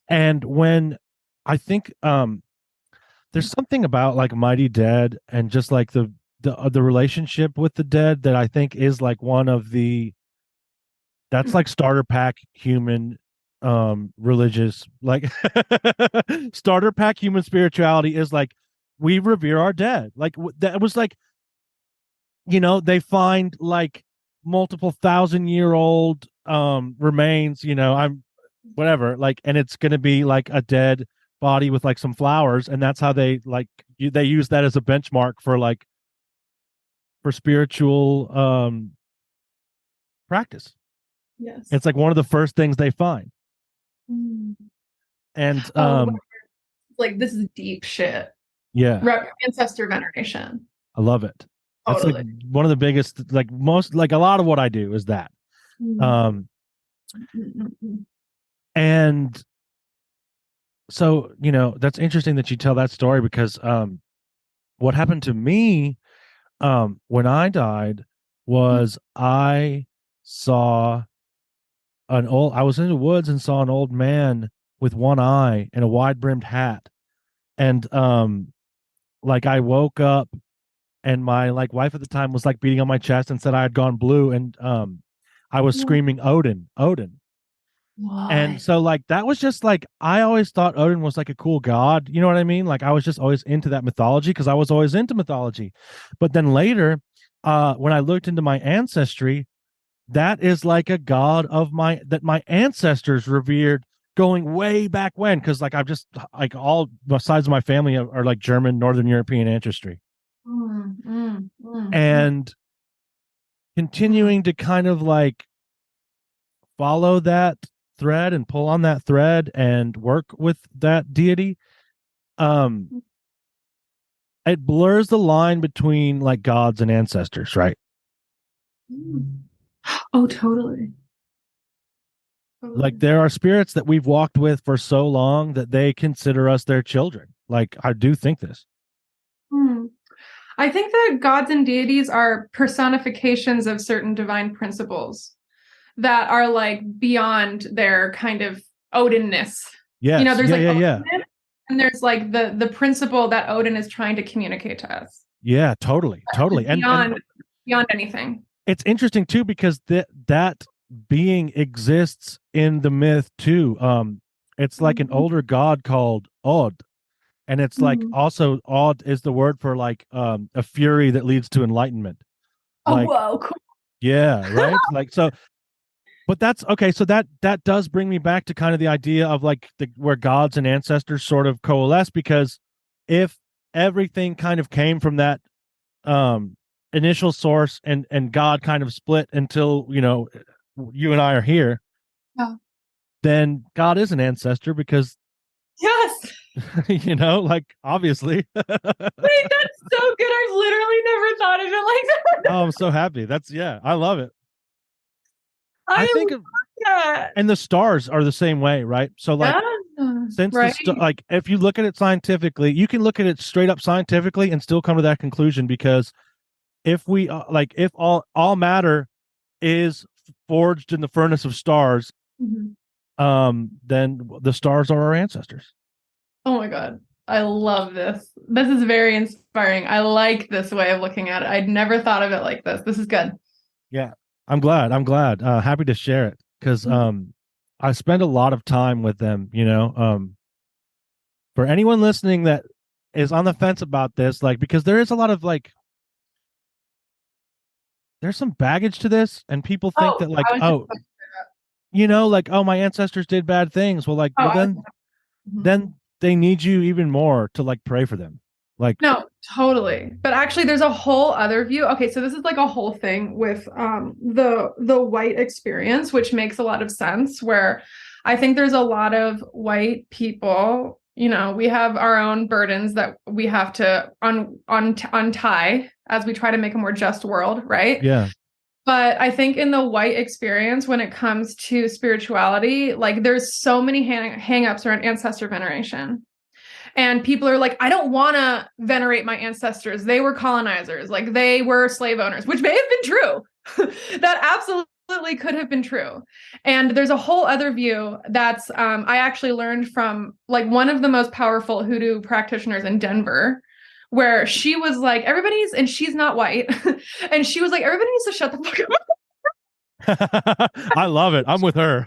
And when I think there's something about like Mighty Dead and just like the relationship with the dead that I think is like one of the that's like starter pack human religious like starter pack human spirituality is like we revere our dead. Like that was like, they find like multiple 1,000-year-old remains, I'm whatever, like, and it's gonna be like a dead body with like some flowers, and that's how they like they use that as a benchmark for like for spiritual practice. Yes. It's like one of the first things they find. Mm. And like this is deep shit. Yeah, Ancestor veneration. I love it. That's Totally. like one of the biggest, like most, like a lot of what I do is that. Mm. And so, that's interesting that you tell that story because what happened to me when I died was I saw I was in the woods and saw an old man with one eye and a wide brimmed hat. And like I woke up and my like wife at the time was like beating on my chest and said I had gone blue, and I was screaming Odin, Odin. And Why? so like that was just like I always thought Odin was like a cool god, you know what I mean? Like I was just always into that mythology because I was always into mythology. But then later, when I looked into my ancestry, that is like a god of my ancestors revered going way back when, because like I've just like all the sides of my family are like German, Northern European ancestry. And continuing to kind of like follow that thread and pull on that thread and work with that deity, it blurs the line between like gods and ancestors, right? Oh, totally. Like there are spirits that we've walked with for so long that they consider us their children. Like I do think this. I think that gods and deities are personifications of certain divine principles that are like beyond their kind of Odinness. Yes. There's yeah. And there's like the principle that Odin is trying to communicate to us. Yeah, totally. Beyond anything. It's interesting too because that being exists in the myth too. It's like an older god called Od, and it's like also Od is the word for like a fury that leads to enlightenment. Like, whoa, cool. Yeah, right. Like so, but that's okay. So that does bring me back to kind of the idea of like where gods and ancestors sort of coalesce, because if everything kind of came from that initial source and God kind of split until you and I are here, then God is an ancestor because yes, like obviously. Wait, that's so good. I've literally never thought of it like that. Oh, I'm so happy. I love it. I think love that. And the stars are the same way, right? So like since right? like if you look at it scientifically, you can look at it straight up scientifically and still come to that conclusion, because if we like if all matter is forged in the furnace of stars, then the stars are our ancestors. Oh my god, I love this. This is very inspiring. I like this way of looking at it. I'd never thought of it like this. This is good. Yeah, I'm glad. Happy to share it, because I spend a lot of time with them. For anyone listening that is on the fence about this, like, because there is a lot of like, there's some baggage to this, and people think that like, like, oh, my ancestors did bad things. Well, like, then they need you even more to like pray for them. Like, no, totally. But actually there's a whole other view. Okay, so this is like a whole thing with the white experience, which makes a lot of sense, where I think there's a lot of white people, we have our own burdens that we have to untie as we try to make a more just world, right? Yeah. But I think in the white experience, when it comes to spirituality, like there's so many hang-ups around ancestor veneration. And people are like, I don't want to venerate my ancestors. They were colonizers, like they were slave owners, which may have been true. That absolutely could have been true. And there's a whole other view that's I actually learned from like one of the most powerful hoodoo practitioners in Denver, where she was like, everybody's, and she's not white, and she was like, everybody needs to shut the fuck up. I love it. I'm with her.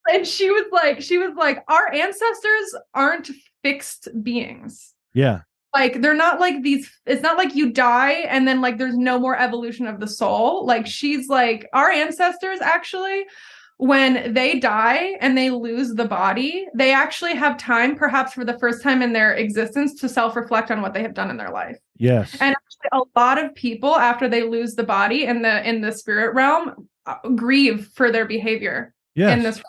And she was like, our ancestors aren't fixed beings. Yeah. Like they're not like these, it's not like you die and then like there's no more evolution of the soul. Like she's like, our ancestors actually, when they die and they lose the body, they actually have time, perhaps for the first time in their existence, to self-reflect on what they have done in their life. Yes. And actually a lot of people, after they lose the body in the spirit realm, grieve for their behavior in this.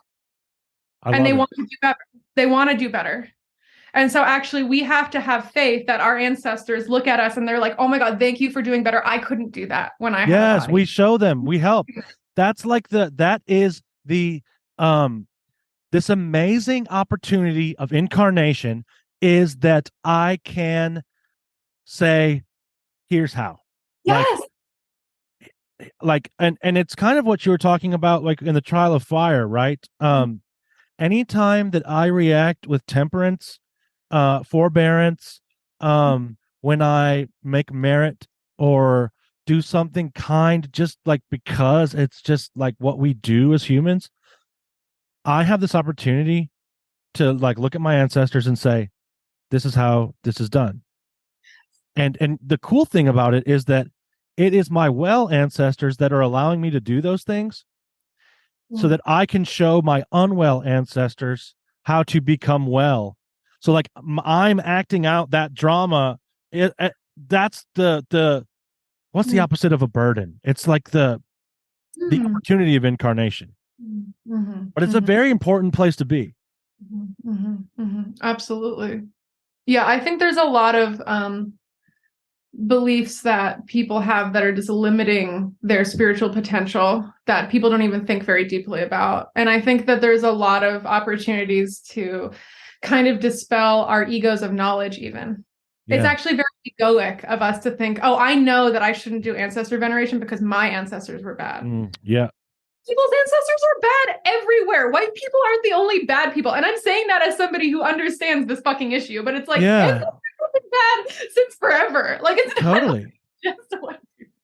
And they want to do better. They want to do better. And so actually we have to have faith that our ancestors look at us and they're like, oh my God, thank you for doing better. I couldn't do that when I had a body. We show them, we help. That's like that is the this amazing opportunity of incarnation, is that I can say, here's how. Yes. And it's kind of what you were talking about, like in the trial of fire, right? Anytime that I react with temperance, forbearance, when I make merit or do something kind, just like because it's just like what we do as humans, I have this opportunity to like look at my ancestors and say, this is how this is done. And the cool thing about it is that it is my well ancestors that are allowing me to do those things, so that I can show my unwell ancestors how to become well. So like I'm acting out that drama. That's the what's the opposite of a burden? It's like the opportunity of incarnation. But it's a very important place to be. Absolutely. Yeah, I think there's a lot of beliefs that people have that are just limiting their spiritual potential that people don't even think very deeply about. And I think that there's a lot of opportunities to kind of dispel our egos of knowledge even. Yeah. It's actually very egoic of us to think, oh, I know that I shouldn't do ancestor veneration because my ancestors were bad. Yeah. People's ancestors are bad everywhere. White people aren't the only bad people. And I'm saying that as somebody who understands this fucking issue, but it's like, ancestors have been bad since forever. Like it's totally just white people.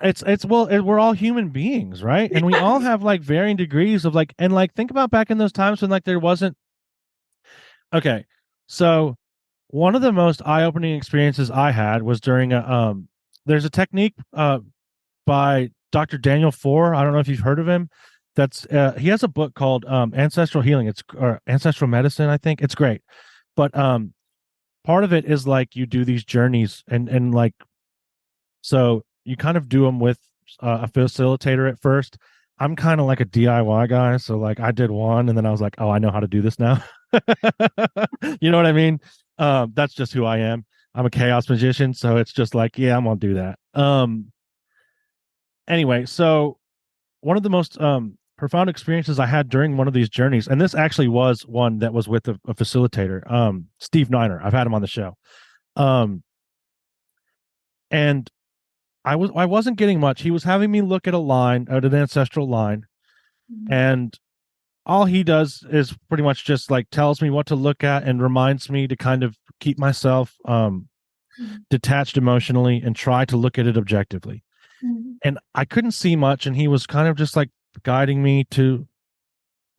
It's we're all human beings, right? And we all have like varying degrees of like, and like think about back in those times when like there wasn't. Okay, so one of the most eye-opening experiences I had was during there's a technique by Dr. Daniel Four. I don't know if you've heard of him. That's he has a book called Ancestral Healing. It's Ancestral Medicine, I think. It's great. But part of it is like you do these journeys and like, so you kind of do them with a facilitator at first. I'm kind of like a DIY guy, so like I did one and then I was like, oh, I know how to do this now. You know what I mean? That's just who I am. I'm a chaos magician, so it's just like, yeah, I'm gonna do that. Anyway, so one of the most profound experiences I had during one of these journeys, and this actually was one that was with a facilitator, Steve Niner. I've had him on the show. And I wasn't getting much. He was having me look at an ancestral line, and all he does is pretty much just like tells me what to look at and reminds me to kind of keep myself detached emotionally and try to look at it objectively. And I couldn't see much, and he was kind of just like guiding me to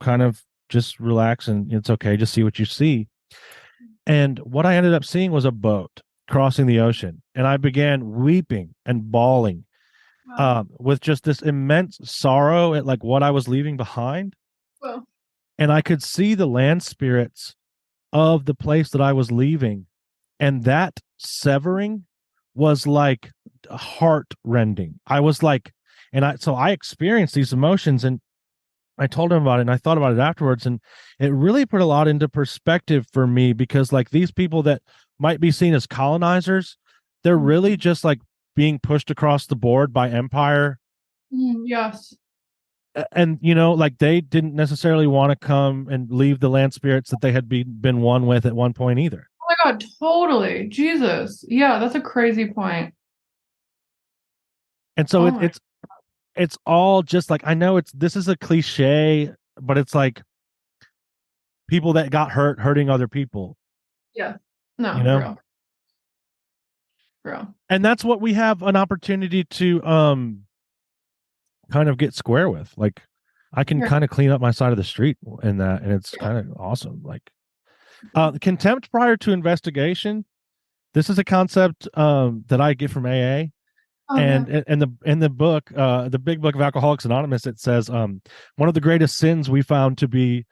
kind of just relax and it's okay, just see what you see. And what I ended up seeing was a boat crossing the ocean, and I began weeping and bawling with just this immense sorrow at like what I was leaving behind. Well. And I could see the land spirits of the place that I was leaving, and that severing was like heart-rending. I was like, so I experienced these emotions, and I told him about it, and I thought about it afterwards, and it really put a lot into perspective for me, because like these people that might be seen as colonizers, they're really just like being pushed across the board by empire. Yes. And like they didn't necessarily want to come and leave the land spirits that they had been one with at one point either. Oh my God, totally. Jesus. Yeah, that's a crazy point. And so it's all just like, I know this is a cliche, but it's like people that got hurting other people. Yeah. No, real. And that's what we have an opportunity to kind of get square with. Like I can kind of clean up my side of the street in that, and it's kind of awesome. Like contempt prior to investigation. This is a concept that I get from AA. And in the book, the big book of Alcoholics Anonymous, it says one of the greatest sins we found to be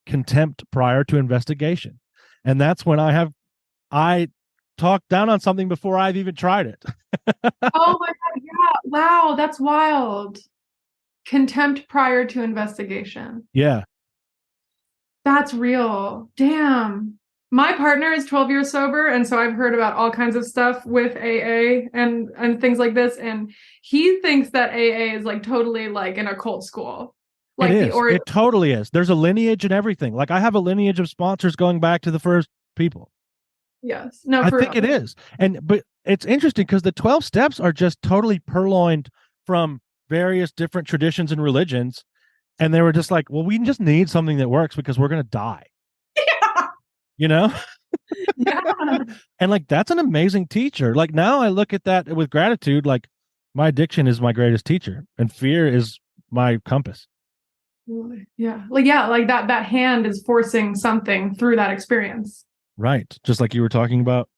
contempt prior to investigation. And that's when I talked down on something before I've even tried it. Oh my God, yeah. Wow, that's wild. Contempt prior to investigation. Yeah. That's real. Damn. My partner is 12 years sober, and so I've heard about all kinds of stuff with AA and things like this, and he thinks that AA is like totally like an occult school. Like it is. It totally is. There's a lineage and everything. Like I have a lineage of sponsors going back to the first people. Yes. No, I think it is. But it's interesting because the 12 steps are just totally purloined from various different traditions and religions. And they were just like, well, we just need something that works because we're going to die. Yeah. Yeah. And like, that's an amazing teacher. Like now I look at that with gratitude. Like my addiction is my greatest teacher and fear is my compass. Yeah. Like that hand is forcing something through that experience. Right. Just like you were talking about.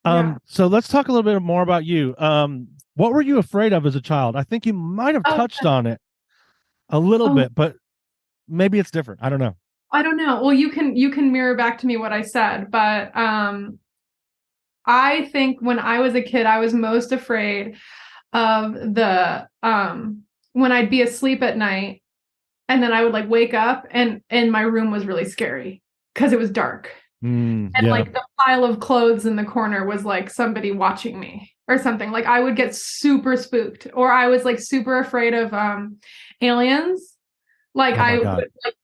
So let's talk a little bit more about you. What were you afraid of as a child? I think you might have touched on it a little bit, but maybe it's different. I don't know. Well, you can mirror back to me what I said, but I think when I was a kid, I was most afraid of the when I'd be asleep at night and then I would like wake up and my room was really scary because it was dark. Like the pile of clothes in the corner was like somebody watching me or something. Like I would get super spooked, or I was like super afraid of aliens. Like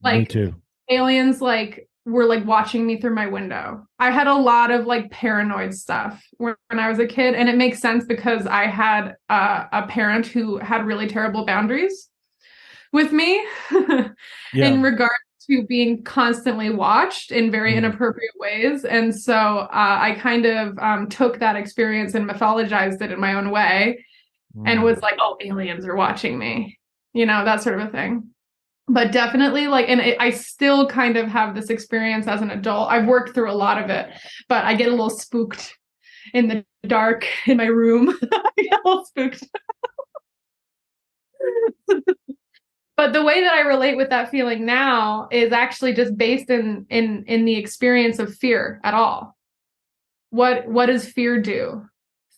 me too. Aliens like were like watching me through my window. I had a lot of like paranoid stuff when I was a kid, and it makes sense because I had a parent who had really terrible boundaries with me in regard to being constantly watched in very inappropriate ways. And so I kind of took that experience and mythologized it in my own way and was like, oh, aliens are watching me, that sort of a thing. But definitely I still kind of have this experience as an adult. I've worked through a lot of it, but I get a little spooked in the dark in my room. I get a little spooked. But the way that I relate with that feeling now is actually just based in the experience of fear at all. What does fear do?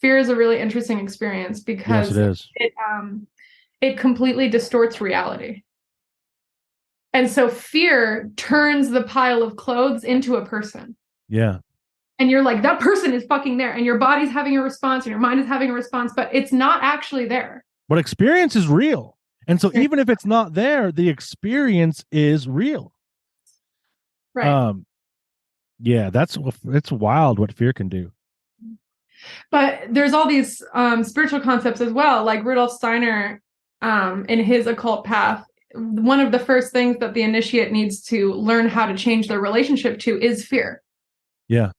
Fear is a really interesting experience because it completely distorts reality. And so fear turns the pile of clothes into a person. Yeah. And you're like, that person is fucking there. And your body's having a response and your mind is having a response, but it's not actually there. But experience is real. And so even if it's not there, the experience is real. Right. Yeah, it's wild what fear can do. But there's all these spiritual concepts as well, like Rudolph Steiner in his occult path. One of the first things that the initiate needs to learn how to change their relationship to is fear. Yeah.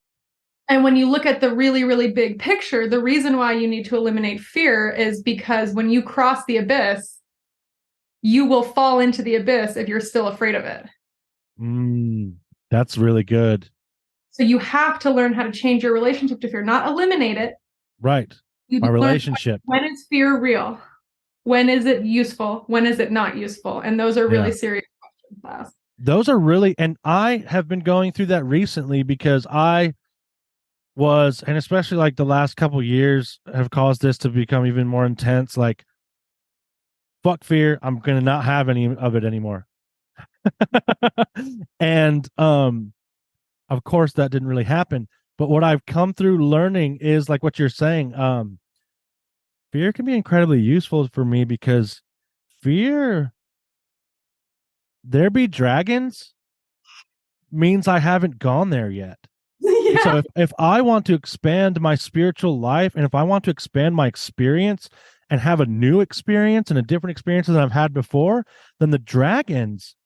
And when you look at the really, really big picture, the reason why you need to eliminate fear is because when you cross the abyss, you will fall into the abyss if you're still afraid of it. That's really good. So you have to learn how to change your relationship to fear, not eliminate it. Right. My relationship. When is fear real? When is it useful? When is it not useful? And those are really serious questions. Those are really, and I have been going through that recently because I was, and especially like the last couple of years have caused this to become even more intense. Like, fuck fear. I'm going to not have any of it anymore. And, of course that didn't really happen, But what I've come through learning is like what you're saying. Fear can be incredibly useful for me because fear, there be dragons, means I haven't gone there yet. And so Yeah. if I want to expand my spiritual life and if I want to expand my experience and have a new experience and a different experience than I've had before, then the dragons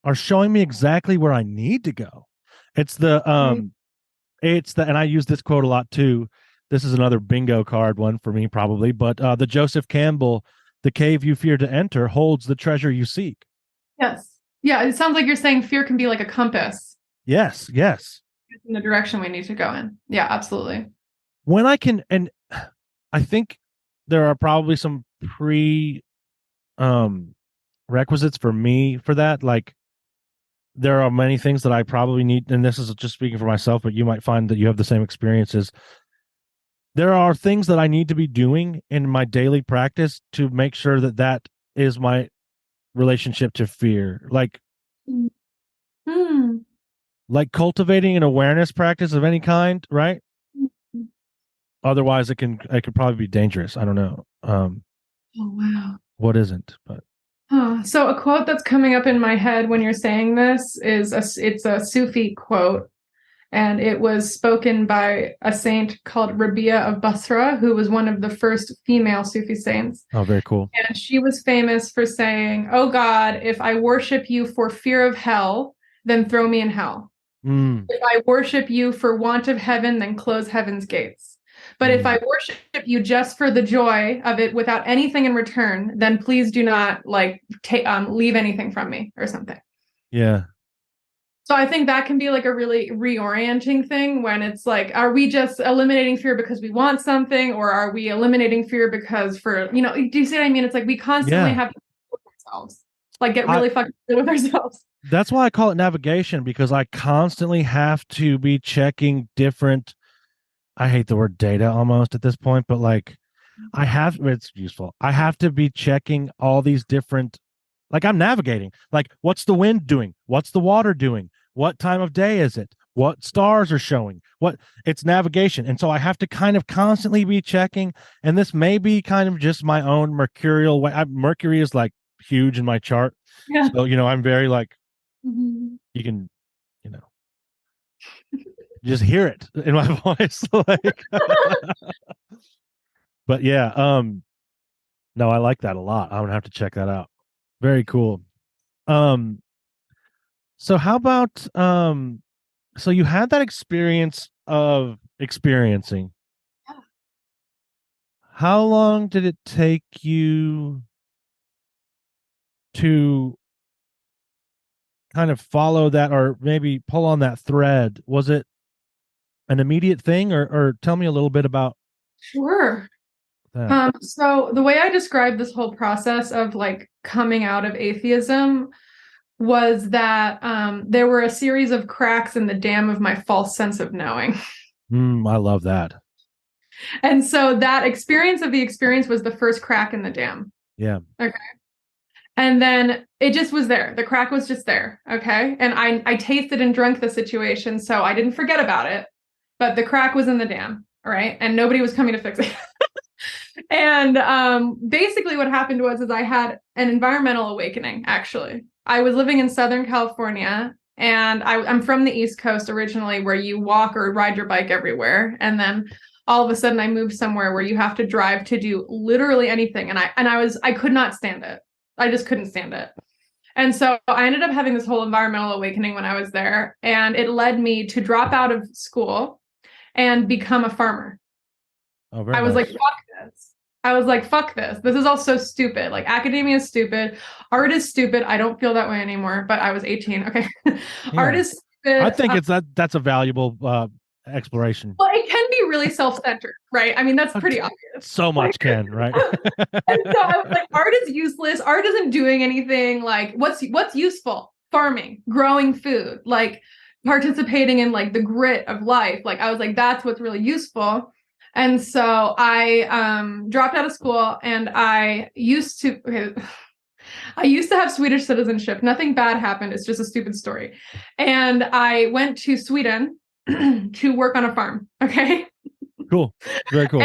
are showing me exactly where I need to go. It's the and I use this quote a lot too. This is another bingo card one for me probably, but the Joseph Campbell, the cave you fear to enter holds the treasure you seek. Yes. Yeah. It sounds like you're saying fear can be like a compass Yes, yes. in the direction we need to go in. Yeah, absolutely. When I can, and I think there are probably some pre requisites for me for that. Like there are many things that I probably need, and this is just speaking for myself, but you might find that you have the same experiences. There are things that I need to be doing in my daily practice to make sure that that is my relationship to fear. Hmm. Like cultivating an awareness practice of any kind, right? Otherwise it could probably be dangerous. I don't know. Oh, wow. What isn't, but So a quote that's coming up in my head when you're saying this is it's a Sufi quote, and it was spoken by a saint called Rabia of Basra, who was one of the first female Sufi saints. oh, very cool. And she was famous for saying, "Oh God, if I worship you for fear of hell, then throw me in hell. If I worship you for want of heaven, then close heaven's gates. But if I worship you just for the joy of it without anything in return, then please do not leave anything from me," or something. Yeah. So I think that can be like a really reorienting thing when it's like, are we just eliminating fear because we want something, or are we eliminating fear because do you see what I mean? It's like we constantly have to with ourselves, like get really fucking good with ourselves. That's why I call it navigation, because I constantly have to be checking different, I hate the word data almost at this point, but like it's useful. I have to be checking all these different, like I'm navigating, like what's the wind doing? What's the water doing? What time of day is it? What stars are showing? It's navigation. And so I have to kind of constantly be checking. And this may be kind of just my own mercurial way. Mercury is like huge in my chart. Yeah. So, I'm very like, you can, just hear it in my voice. Like, but yeah, no, I like that a lot. I'm gonna have to check that out. Very cool. So how about so you had that experience of experiencing. Yeah. How long did it take you to kind of follow that, or maybe pull on that thread? Was it an immediate thing, or tell me a little bit about Sure. that? So the way I describe this whole process of like coming out of atheism was that there were a series of cracks in the dam of my false sense of knowing. I love that. And so that experience of the experience was the first crack in the dam. Yeah. Okay. And then it just was there. The crack was just there. Okay. And I tasted and drank the situation, so I didn't forget about it. But the crack was in the dam. All right. And nobody was coming to fix it. And basically what happened is I had an environmental awakening, actually. I was living in Southern California, and I'm from the East Coast originally, where you walk or ride your bike everywhere. And then all of a sudden I moved somewhere where you have to drive to do literally anything. And I could not stand it. I just couldn't stand it. And so I ended up having this whole environmental awakening when I was there, and it led me to drop out of school and become a farmer. Oh, very I was nice. like, fuck this. I was like, fuck this. This is all so stupid. Like, academia is stupid. Art is stupid. I don't feel that way anymore, but I was 18. Okay. Art is stupid. I think that's a valuable exploration. Well, it can be really self-centered, right? I mean, that's pretty obvious. So much can, right? And so I was like, art is useless. Art isn't doing anything. Like, what's useful? Farming, growing food, like participating in like the grit of life. Like, I was like, that's what's really useful. And so I dropped out of school, and I used to have Swedish citizenship. Nothing bad happened. It's just a stupid story. And I went to Sweden to work on a farm. Okay. Cool. Very cool.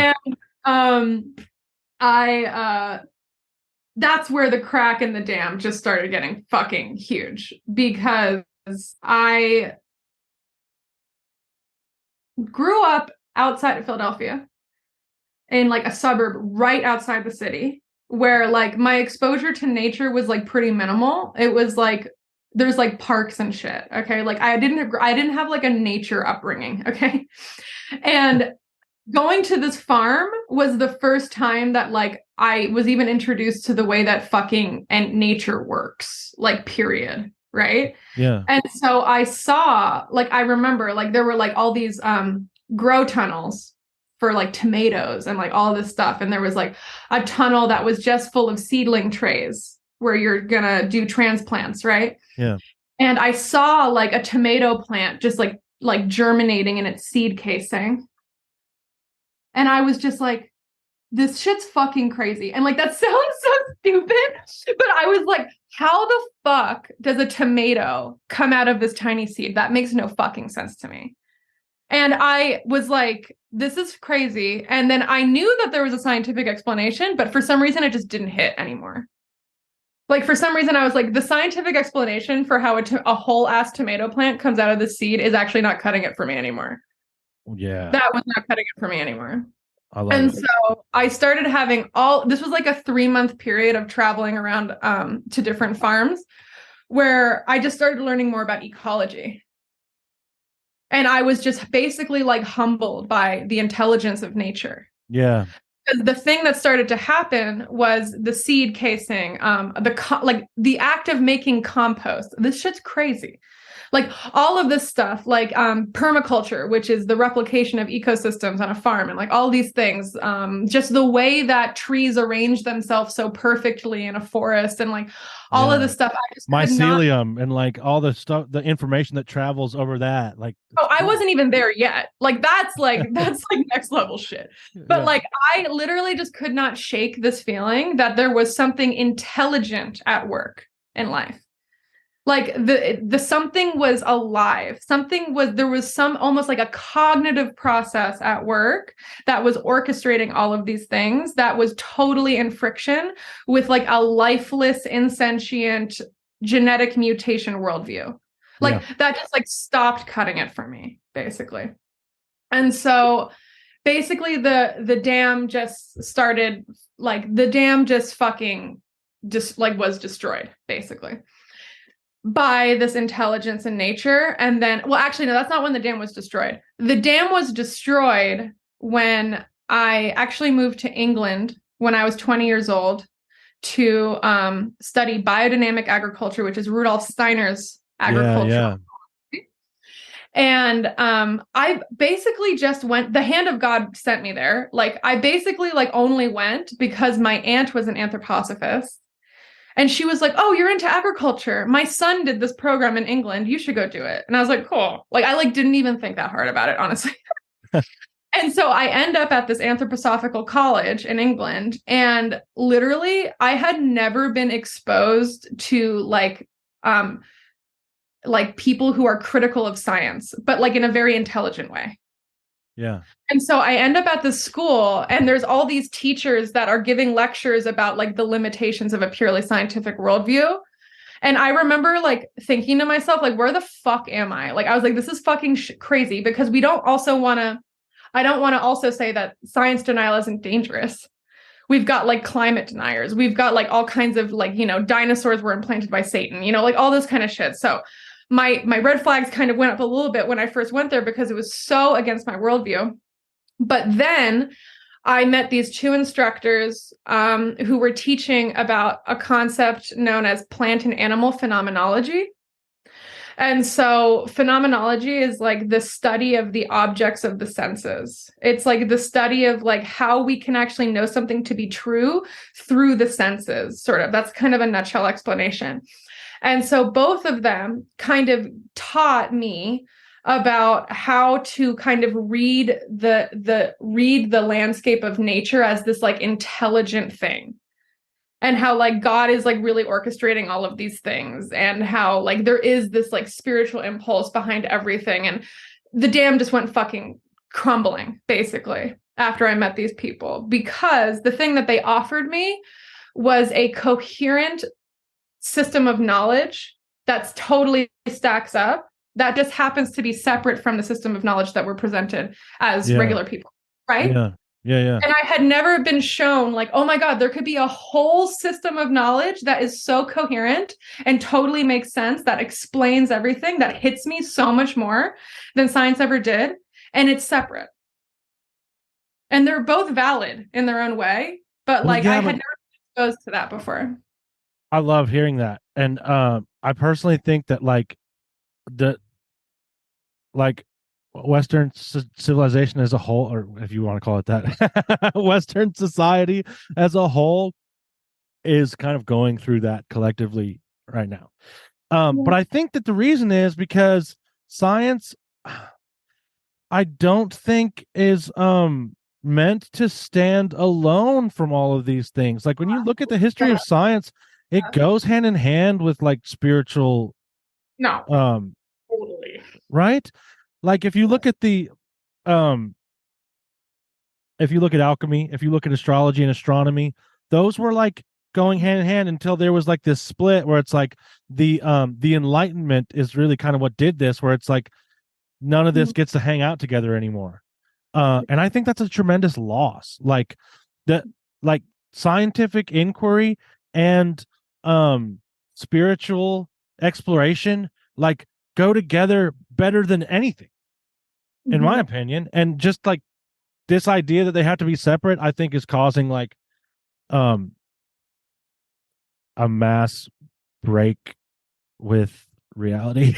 And that's where the crack in the dam just started getting fucking huge, because I grew up outside of Philadelphia in like a suburb right outside the city, where like my exposure to nature was like pretty minimal. It was like there's like parks and shit. Okay. Like I didn't have like a nature upbringing. Okay. And going to this farm was the first time that like I was even introduced to the way that fucking and nature works, like period. Right. Yeah. And so I saw, like, I remember like there were like all these grow tunnels for like tomatoes and like all this stuff. And there was like a tunnel that was just full of seedling trays where you're gonna do transplants, right? Yeah. And I saw like a tomato plant just like germinating in its seed casing. And I was just like, this shit's fucking crazy. And like, that sounds so stupid, but I was like, how the fuck does a tomato come out of this tiny seed? That makes no fucking sense to me. And I was like, this is crazy. And then I knew that there was a scientific explanation, but for some reason it just didn't hit anymore. Like for some reason I was like, the scientific explanation for how a whole ass tomato plant comes out of the seed is actually not cutting it for me anymore. Yeah. That was not cutting it for me anymore. I love it. So I started having this was like a 3-month period of traveling around to different farms where I just started learning more about ecology. And I was just basically like humbled by the intelligence of nature. Yeah. Because the thing that started to happen was the seed casing, the act of making compost. This shit's crazy. Like all of this stuff, like permaculture, which is the replication of ecosystems on a farm, and like all these things, just the way that trees arrange themselves so perfectly in a forest, and like all of this stuff. I just mycelium and like all the stuff, the information that travels over that. Like, I wasn't even there yet. Like that's like next level shit. But like I literally just could not shake this feeling that there was something intelligent at work in life. Like the something was alive. There was some almost like a cognitive process at work that was orchestrating all of these things that was totally in friction with like a lifeless, insentient genetic mutation worldview. Like that just like stopped cutting it for me, basically. And so basically the dam just started, like the dam just fucking just like was destroyed, basically, by this intelligence in nature. And then, well, actually, no, that's not when the dam was destroyed. The dam was destroyed when I actually moved to England when I was 20 years old to study biodynamic agriculture, which is Rudolph Steiner's agriculture. Yeah. And I basically just went, the hand of God sent me there. Like I basically like only went because my aunt was an anthroposophist. And she was like, oh, you're into agriculture. My son did this program in England. You should go do it. And I was like, cool. Like, I like didn't even think that hard about it, honestly. And so I end up at this anthroposophical college in England. And literally, I had never been exposed to like people who are critical of science, but like in a very intelligent way. Yeah. And so I end up at this school and there's all these teachers that are giving lectures about like the limitations of a purely scientific worldview. And I remember like thinking to myself, like, where the fuck am I? Like, I was like, this is fucking crazy, because I don't want to also say that science denial isn't dangerous. We've got like climate deniers. We've got like all kinds of like, dinosaurs were implanted by Satan, like all this kind of shit. So my red flags kind of went up a little bit when I first went there because it was so against my worldview. But then I met these 2 instructors who were teaching about a concept known as plant and animal phenomenology. And so phenomenology is like the study of the objects of the senses. It's like the study of like how we can actually know something to be true through the senses, sort of. That's kind of a nutshell explanation. And so both of them kind of taught me about how to kind of read the landscape of nature as this like intelligent thing, and how like God is like really orchestrating all of these things, and how like there is this like spiritual impulse behind everything. And the dam just went fucking crumbling, basically, after I met these people, because the thing that they offered me was a coherent system of knowledge that's totally stacks up, that just happens to be separate from the system of knowledge that we're presented as regular people, right? Yeah. And I had never been shown like, oh my God, there could be a whole system of knowledge that is so coherent and totally makes sense, that explains everything, that hits me so much more than science ever did. And it's separate. And they're both valid in their own way. But I had never been exposed to that before. I love hearing that. And I personally think that Western civilization as a whole, or if you want to call it that, Western society as a whole is kind of going through that collectively right now. But I think that the reason is because science, I don't think is meant to stand alone from all of these things. Like when you look at the history of science, it goes hand in hand with like spiritual. Totally. Right? Like if you look at if you look at alchemy, if you look at astrology and astronomy, those were like going hand in hand until there was like this split where it's like the Enlightenment is really kind of what did this, where it's like none of this gets to hang out together anymore. And I think that's a tremendous loss. Like scientific inquiry and spiritual exploration like go together better than anything, in my opinion. And just like this idea that they have to be separate, I think is causing like a mass break with reality.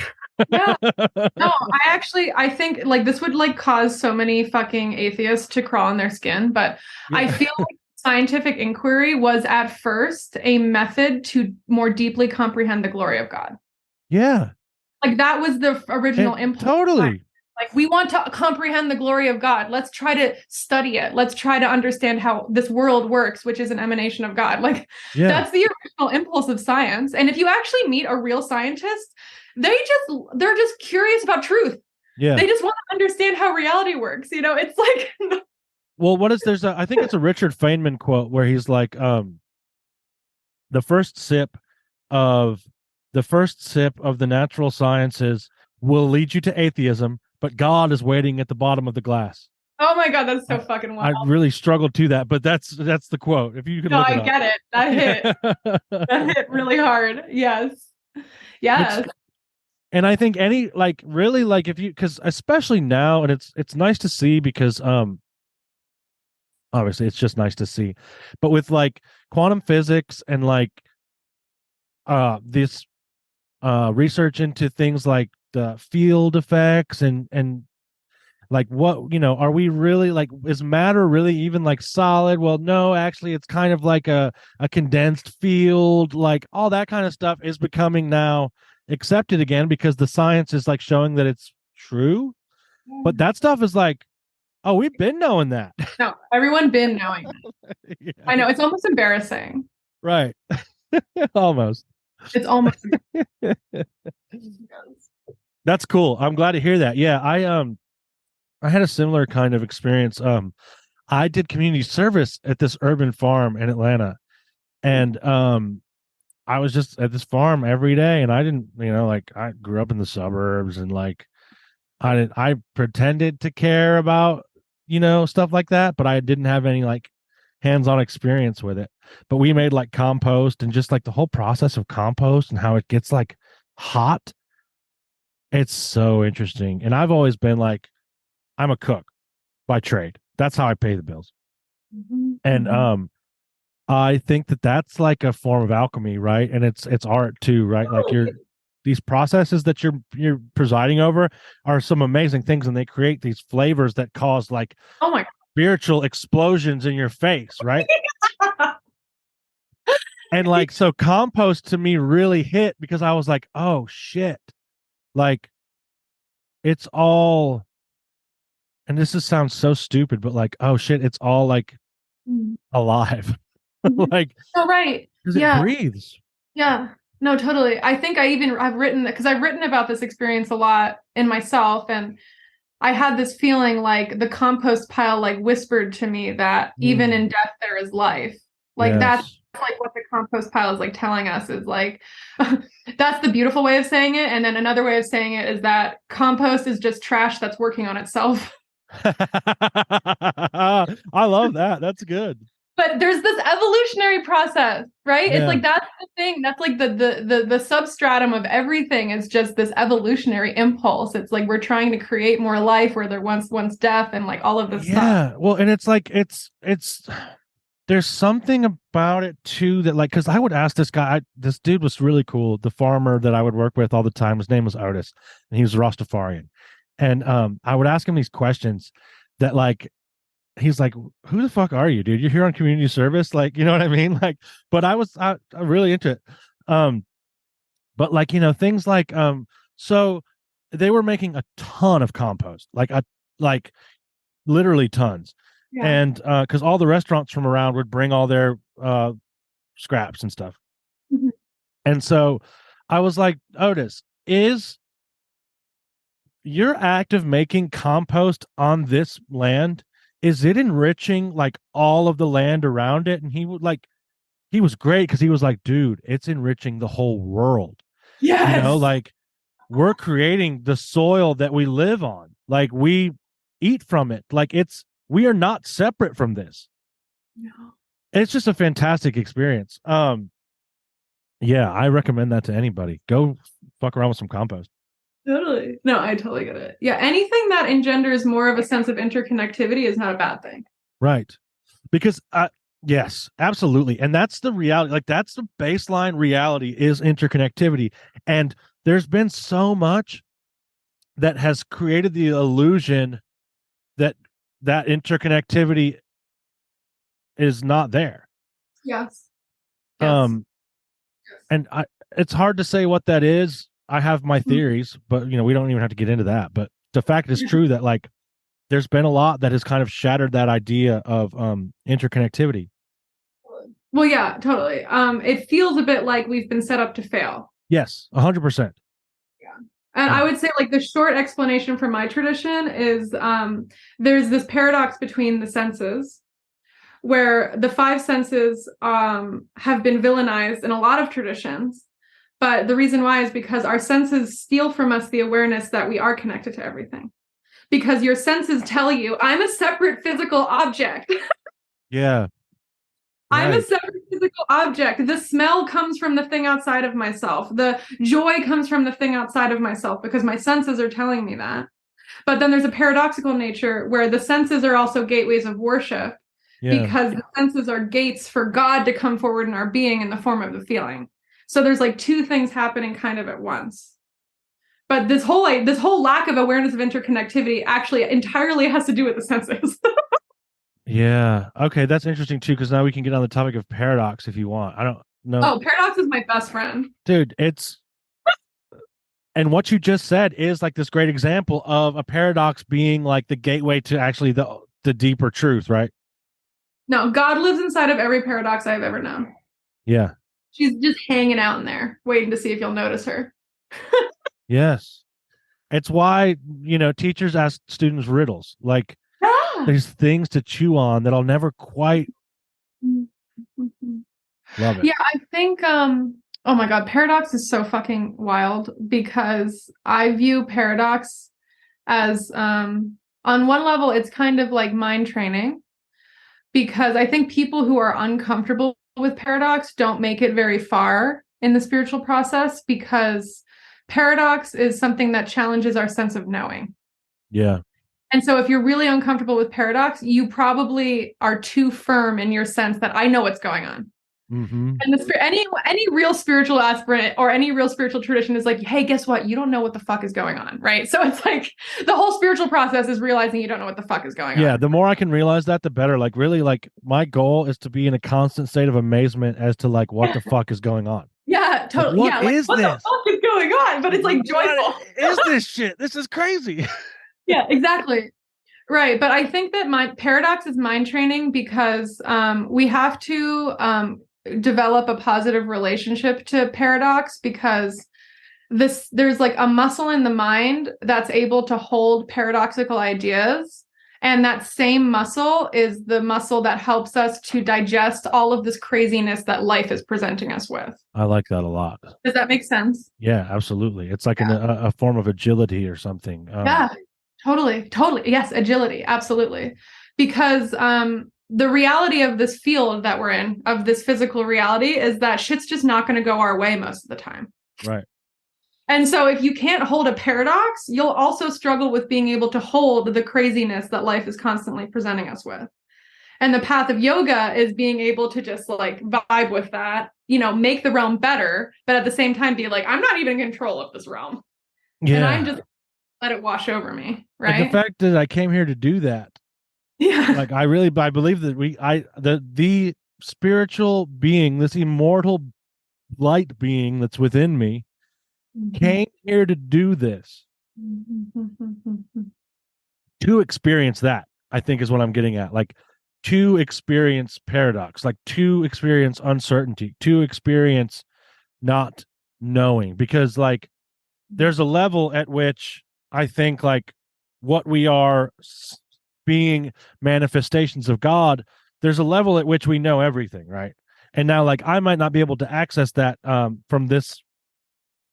No, I think like this would like cause so many fucking atheists to crawl in their skin, but I feel like scientific inquiry was at first a method to more deeply comprehend the glory of God. Yeah. Like that was the original impulse. Totally. Like we want to comprehend the glory of God. Let's try to study it. Let's try to understand how this world works, which is an emanation of God. Like that's the original impulse of science. And if you actually meet a real scientist, they're just curious about truth. Yeah. They just want to understand how reality works. You know, it's like well, I think it's a Richard Feynman quote where he's like, the first sip of the natural sciences will lead you to atheism, but God is waiting at the bottom of the glass. Oh my God, that's so fucking wild. I really struggled to that, but that's the quote. If you could look it up. I get it. That hit really hard. Yes. And I think because especially now, and it's nice to see because obviously it's just nice to see, but with like quantum physics and like this research into things like the field effects and like what, are we really like, is matter really even like solid? Well, no, actually it's kind of like a condensed field, like all that kind of stuff is becoming now accepted again because the science is like showing that it's true. But that stuff is like, oh, we've been knowing that. No, everyone been knowing that. Yeah. I know, it's almost embarrassing. Right. Almost. It's almost That's cool. I'm glad to hear that. Yeah, I had a similar kind of experience. I did community service at this urban farm in Atlanta, and I was just at this farm every day, and I didn't, like I grew up in the suburbs, and like I pretended to care about, stuff like that, but I didn't have any like hands-on experience with it. But we made like compost, and just like the whole process of compost and how it gets like hot. It's so interesting. And I've always been like, I'm a cook by trade. That's how I pay the bills. And I think that that's like a form of alchemy, right? And it's art too, right? Like these processes that you're presiding over are some amazing things, and they create these flavors that cause like spiritual explosions in your face, right? And like, so compost to me really hit because I was like, oh shit, like it's all, and sounds so stupid, but like, oh shit, it's all like alive. Like, oh right, because it breathes. Yeah, no, totally. I think I've written about this experience a lot in myself, and I had this feeling like the compost pile like whispered to me that even in death there is life. Like that's Yes. like what the compost pile is like telling us is like that's the beautiful way of saying it. And then another way of saying it is that compost is just trash that's working on itself. I love that. That's good. But there's this evolutionary process, right? It's Yeah. like that's the thing. That's like the substratum of everything is just this evolutionary impulse. It's like we're trying to create more life where there once death and like all of this stuff. Yeah. Well, and it's like it's there's something about it too that like because I would ask this guy, this dude was really cool. The farmer that I would work with all the time, his name was Otis, and he was Rastafarian. And I would ask him these questions that like he's like, who the fuck are you, dude? You're here on community service, like, you know what I mean? Like, but I really into it. But like, you know, things like so they were making a ton of compost, like literally tons. Yeah. And because all the restaurants from around would bring all their scraps and stuff. Mhm. And so I was like, Otis, is your act of making compost on this land, is it enriching like all of the land around it? And he was great because he was like, dude, it's enriching the whole world. Yes. You know, like we're creating the soil that we live on. Like we eat from it. Like we are not separate from this. No. It's just a fantastic experience. Yeah, I recommend that to anybody. Go fuck around with some compost. Totally. No, I totally get it. Yeah, anything that engenders more of a sense of interconnectivity is not a bad thing. Right. Because yes, absolutely. And that's the reality. Like that's the baseline reality is interconnectivity. And there's been so much that has created the illusion that interconnectivity is not there. Yes. And it's hard to say what that is. I have my theories, but you know, we don't even have to get into that. But the fact is true that like there's been a lot that has kind of shattered that idea of interconnectivity. Well, yeah, totally. It feels a bit like we've been set up to fail. Yes, 100%. Yeah. And I would say like the short explanation for my tradition is there's this paradox between the senses where the five senses have been villainized in a lot of traditions. But the reason why is because our senses steal from us the awareness that we are connected to everything. Because your senses tell you, I'm a separate physical object. Yeah. I'm a separate physical object. The smell comes from the thing outside of myself. The joy comes from the thing outside of myself because my senses are telling me that. But then there's a paradoxical nature where the senses are also gateways of worship because the senses are gates for God to come forward in our being in the form of the feeling. So there's like two things happening kind of at once. But this whole lack of awareness of interconnectivity actually entirely has to do with the senses. Yeah. Okay, that's interesting too, because now we can get on the topic of paradox if you want. I don't know. Oh, paradox is my best friend. Dude, and what you just said is like this great example of a paradox being like the gateway to actually the deeper truth, right? No, God lives inside of every paradox I've ever known. Yeah. She's just hanging out in there, waiting to see if you'll notice her. Yes. It's why, you know, teachers ask students riddles. Like there's things to chew on that I'll never quite love it. Yeah, I think oh my God, paradox is so fucking wild because I view paradox as on one level, it's kind of like mind training because I think people who are uncomfortable with paradox don't make it very far in the spiritual process because paradox is something that challenges our sense of knowing. Yeah. And so if you're really uncomfortable with paradox, you probably are too firm in your sense that I know what's going on. Mm-hmm. And any real spiritual aspirant or any real spiritual tradition is like, hey, guess what? You don't know what the fuck is going on, right? So it's like the whole spiritual process is realizing you don't know what the fuck is going on. Yeah, the more I can realize that, the better. Like really, like my goal is to be in a constant state of amazement as to like what the fuck is going on. Yeah, totally. Like, what is what this? The fuck is going on? But it's like joyful. What is this shit? This is crazy. Yeah, exactly. Right. But I think that my paradox is mind training because we have to develop a positive relationship to paradox because there's like a muscle in the mind that's able to hold paradoxical ideas. And that same muscle is the muscle that helps us to digest all of this craziness that life is presenting us with. I like that a lot. Does that make sense? Yeah, absolutely. It's like a form of agility or something. Yeah, totally. Yes, agility. Absolutely. Because the reality of this field that we're in, of this physical reality, is that shit's just not going to go our way most of the time. Right. And so if you can't hold a paradox, you'll also struggle with being able to hold the craziness that life is constantly presenting us with. And the path of yoga is being able to just like vibe with that, make the realm better, but at the same time be like, I'm not even in control of this realm. Yeah. And I'm just let it wash over me. Right. Like the fact that I came here to do that. Yeah. Like I believe that the spiritual being, this immortal light being that's within me, came here to do this. To experience that, I think, is what I'm getting at. Like, to experience paradox, like to experience uncertainty, to experience not knowing. Because like there's a level at which I think like what we are being manifestations of God, there's a level at which we know everything, right? And now like I might not be able to access that from this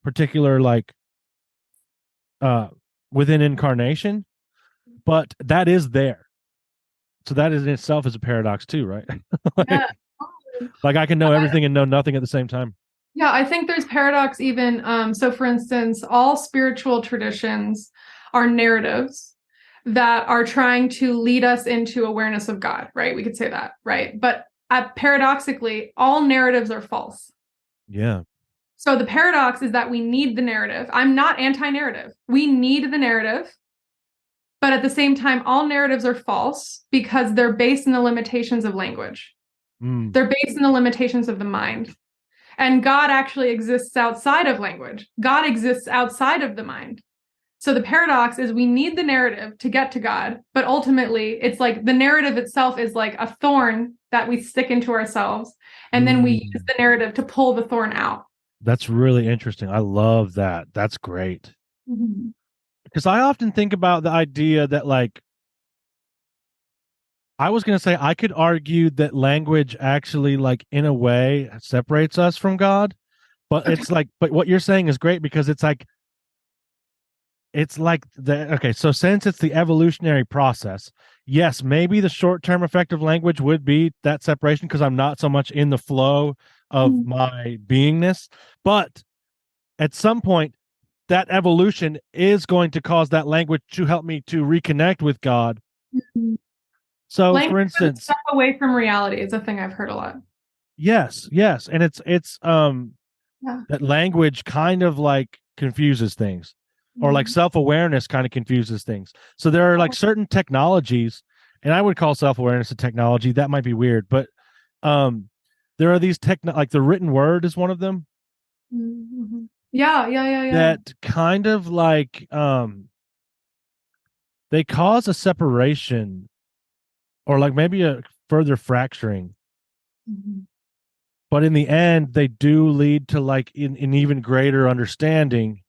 particular like within incarnation, but that is there. So that is in itself is a paradox too, right? like I can know everything and know nothing at the same time. Yeah, I think there's paradox even. So for instance, all spiritual traditions are narratives that are trying to lead us into awareness of God, right? We could say that, right? But paradoxically, all narratives are false. Yeah. So the paradox is that we need the narrative. I'm not anti-narrative. We need the narrative. But at the same time, all narratives are false because they're based in the limitations of language. They're based in the limitations of the mind. And God actually exists outside of language. God exists outside of the mind. So the paradox is we need the narrative to get to God, but ultimately it's like the narrative itself is like a thorn that we stick into ourselves, and then we use the narrative to pull the thorn out. That's really interesting. I love that. That's great. Because I often think about the idea that like, I was going to say, I could argue that language actually like in a way separates us from God, but it's like, but what you're saying is great because it's like okay, so since it's the evolutionary process, yes, maybe the short-term effect of language would be that separation because I'm not so much in the flow of my beingness, but at some point that evolution is going to cause that language to help me to reconnect with God. So language, for instance, step away from reality is a thing I've heard a lot. Yes, and it's that language kind of like confuses things, or like self-awareness kind of confuses things. So there are like certain technologies, and I would call self-awareness a technology. That might be weird, but there are these like the written word is one of them. Yeah. That kind of like they cause a separation, or like maybe a further fracturing. But in the end, they do lead to like an even greater understanding.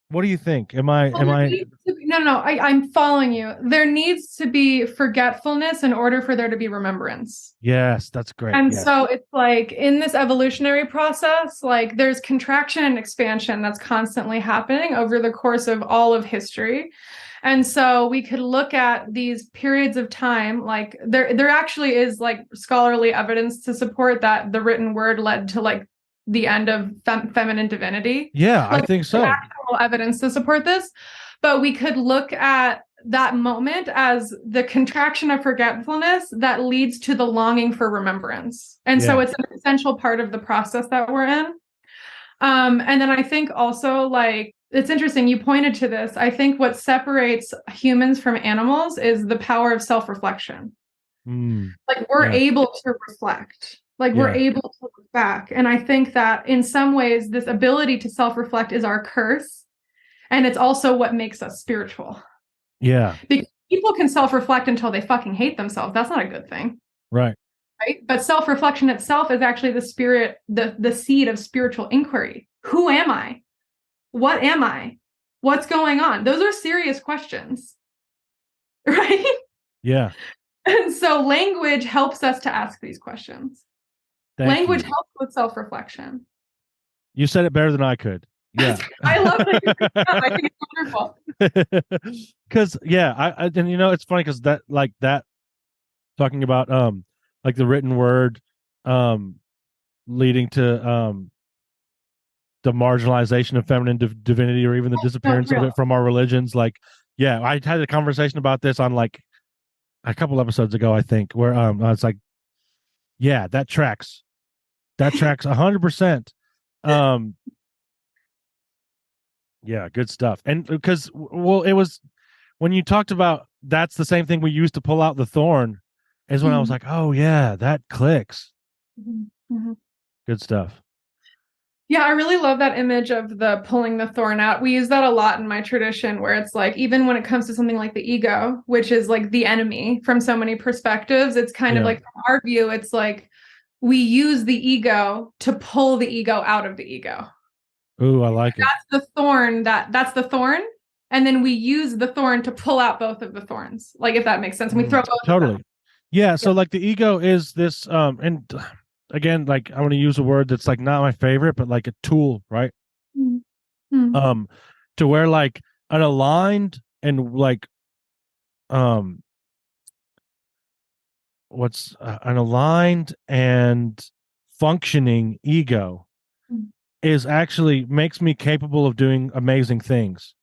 What do you think? No, I'm following you. There needs to be forgetfulness in order for there to be remembrance. Yes, that's great. And so it's like in this evolutionary process, like there's contraction and expansion that's constantly happening over the course of all of history. And so we could look at these periods of time, like there actually is like scholarly evidence to support that the written word led to like the end of feminine divinity. Yeah, like, I think so. Actual evidence to support this, but we could look at that moment as the contraction of forgetfulness that leads to the longing for remembrance. And so it's an essential part of the process that we're in. And then I think also like, it's interesting, you pointed to this. I think what separates humans from animals is the power of self-reflection. Like we're able to reflect, like we're able to look back. And I think that in some ways, this ability to self-reflect is our curse. And it's also what makes us spiritual. Yeah. Because people can self-reflect until they fucking hate themselves. That's not a good thing. Right. right? But self-reflection itself is actually the seed of spiritual inquiry. Who am I? What am I? What's going on? Those are serious questions, right? Yeah. And so language helps us to ask these questions. Language helps with self-reflection. You said it better than I could. Yeah. I love that. I think it's wonderful. Because and it's funny because that talking about like the written word leading to the marginalization of feminine divinity, or even the disappearance of it from our religions. Like, yeah, I had a conversation about this on like a couple episodes ago, I think, where it's like, yeah, that tracks 100%. Yeah, good stuff. And because, well, it was when you talked about that's the same thing we used to pull out the thorn, is when I was like, oh yeah, that clicks. Mm-hmm. Good stuff. Yeah, I really love that image of the pulling the thorn out. We use that a lot in my tradition, where it's like, even when it comes to something like the ego, which is like the enemy from so many perspectives, it's kind of like, from our view, it's like we use the ego to pull the ego out of the ego. Ooh, I like it. That's the thorn. That's the thorn. And then we use the thorn to pull out both of the thorns. Like, if that makes sense. And we throw both totally. of them. Yeah. So like the ego is this, and again, like I'm going to use a word that's like not my favorite, but like a tool, right? Mm-hmm. To where like an aligned and like, what's an aligned and functioning ego is actually makes me capable of doing amazing things.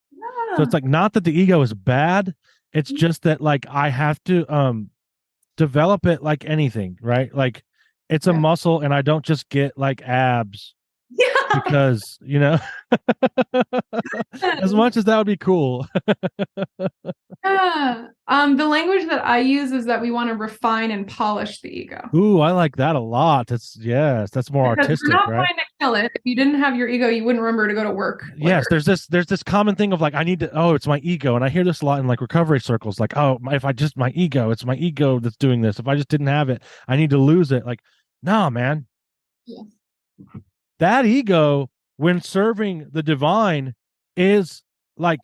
So it's like, not that the ego is bad, it's just that like I have to develop it like anything, right? Like it's a muscle, and I don't just get like abs because, as much as that would be cool. The language that I use is that we want to refine and polish the ego. Ooh, I like that a lot. That's more because artistic, we're not right? trying to kill it. If you didn't have your ego, you wouldn't remember to go to work. Yes, there's this common thing of like, I need to, it's my ego. And I hear this a lot in like recovery circles, like, if I just, my ego, it's my ego that's doing this. If I just didn't have it, I need to lose it. Like, nah, man. Yeah. That ego, when serving the divine, is like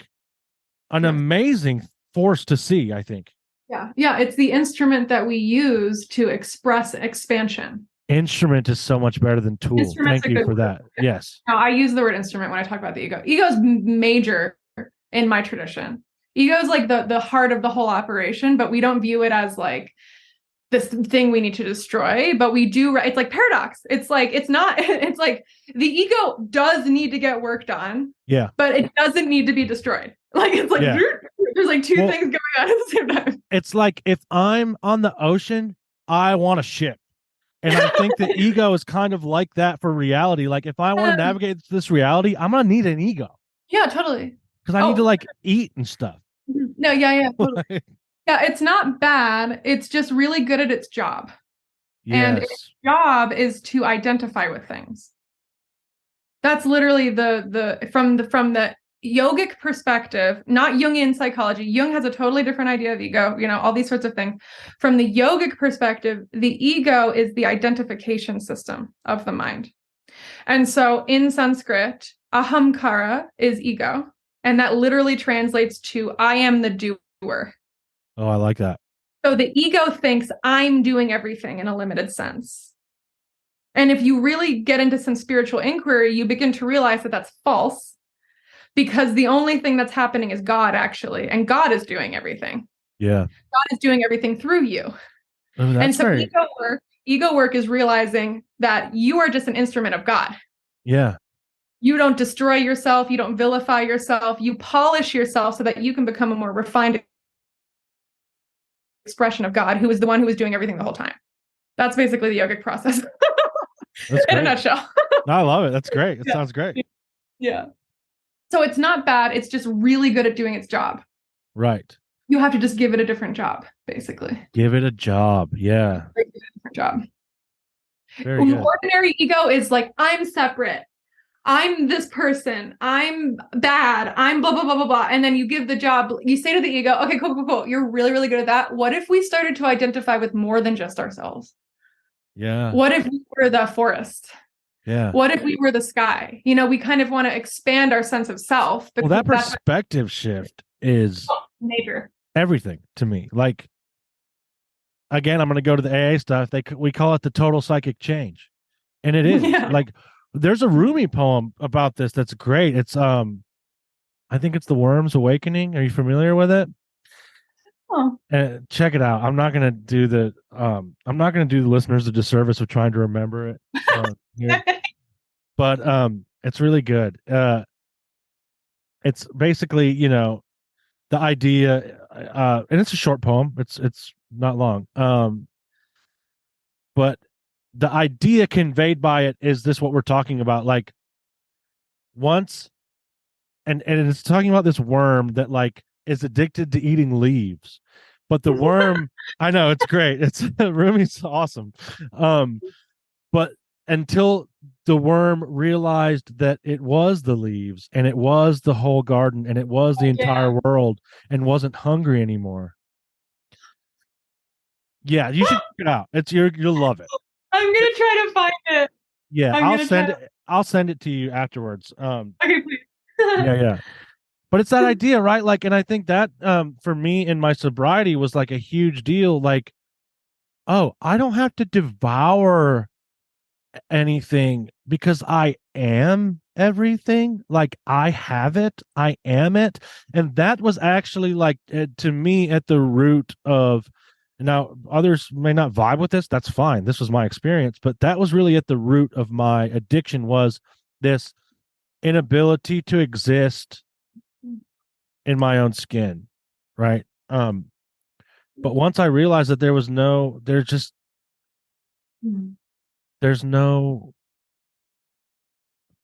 an amazing force to see, I think. Yeah, it's the instrument that we use to express expansion. Instrument is so much better than tool. Thank you for that. Yes. Now, I use the word instrument when I talk about the ego. Ego is major in my tradition. Ego is like the heart of the whole operation, but we don't view it as like this thing we need to destroy, but we do. It's like paradox. It's like, it's not, it's like the ego does need to get worked on. Yeah. But it doesn't need to be destroyed. Like, it's like, there's like two things going on at the same time. It's like, if I'm on the ocean, I want a ship. And I think the ego is kind of like that for reality. Like, if I want to navigate this reality, I'm going to need an ego. Yeah, totally. Because I need to like eat and stuff. No, yeah. Totally. Yeah, it's not bad. It's just really good at its job. Yes. And its job is to identify with things. That's literally from the yogic perspective, not Jungian psychology. Jung has a totally different idea of ego, all these sorts of things. From the yogic perspective, the ego is the identification system of the mind. And so in Sanskrit, ahamkara is ego. And that literally translates to I am the doer. Oh, I like that. So the ego thinks I'm doing everything in a limited sense. And if you really get into some spiritual inquiry, you begin to realize that that's false, because the only thing that's happening is God, actually. And God is doing everything. Yeah. God is doing everything through you. Oh, and so ego work is realizing that you are just an instrument of God. Yeah. You don't destroy yourself. You don't vilify yourself. You polish yourself so that you can become a more refined expression of God, who is the one who is doing everything the whole time. That's basically the yogic process. In a nutshell. I love it. That's great. It sounds great. Yeah. So it's not bad. It's just really good at doing its job. Right. You have to just give it a different job, basically. Give it a job. Yeah. A different job. Very good. Ordinary ego is like, I'm separate. I'm this person. I'm bad. I'm blah, blah, blah, blah, blah. And then you give the job, you say to the ego, okay, cool. You're really, really good at that. What if we started to identify with more than just ourselves? Yeah. What if we were the forest? Yeah. What if we were the sky? We kind of want to expand our sense of self. Well, that perspective shift is nature. Everything to me. Like, again, I'm going to go to the AA stuff. We call it the total psychic change. And it is. Yeah. Like, there's a Rumi poem about this that's great. It's I think it's The Worm's Awakening. Are you familiar with it? Oh. Check it out. I'm not gonna do the listeners a disservice of trying to remember it. But it's really good. It's basically, the idea, and it's a short poem. It's not long. But the idea conveyed by it is this: what we're talking about, like once, and it's talking about this worm that like is addicted to eating leaves, but the worm, I know it's great. It's Rumi's awesome. But until the worm realized that it was the leaves and it was the whole garden and it was the entire world and wasn't hungry anymore. Yeah, you should check it out. You'll love it. I'm gonna try to find it. Yeah, I'll send it to you afterwards. Okay, please. Yeah. But it's that idea, right? Like, and I think that for me in my sobriety was like a huge deal. Like, oh, I don't have to devour anything because I am everything. Like, I have it, I am it. And that was actually like, to me, at the root of, now others may not vibe with this, that's fine, this was my experience, but that was really at the root of my addiction, was this inability to exist in my own skin, right? But once I realized that there's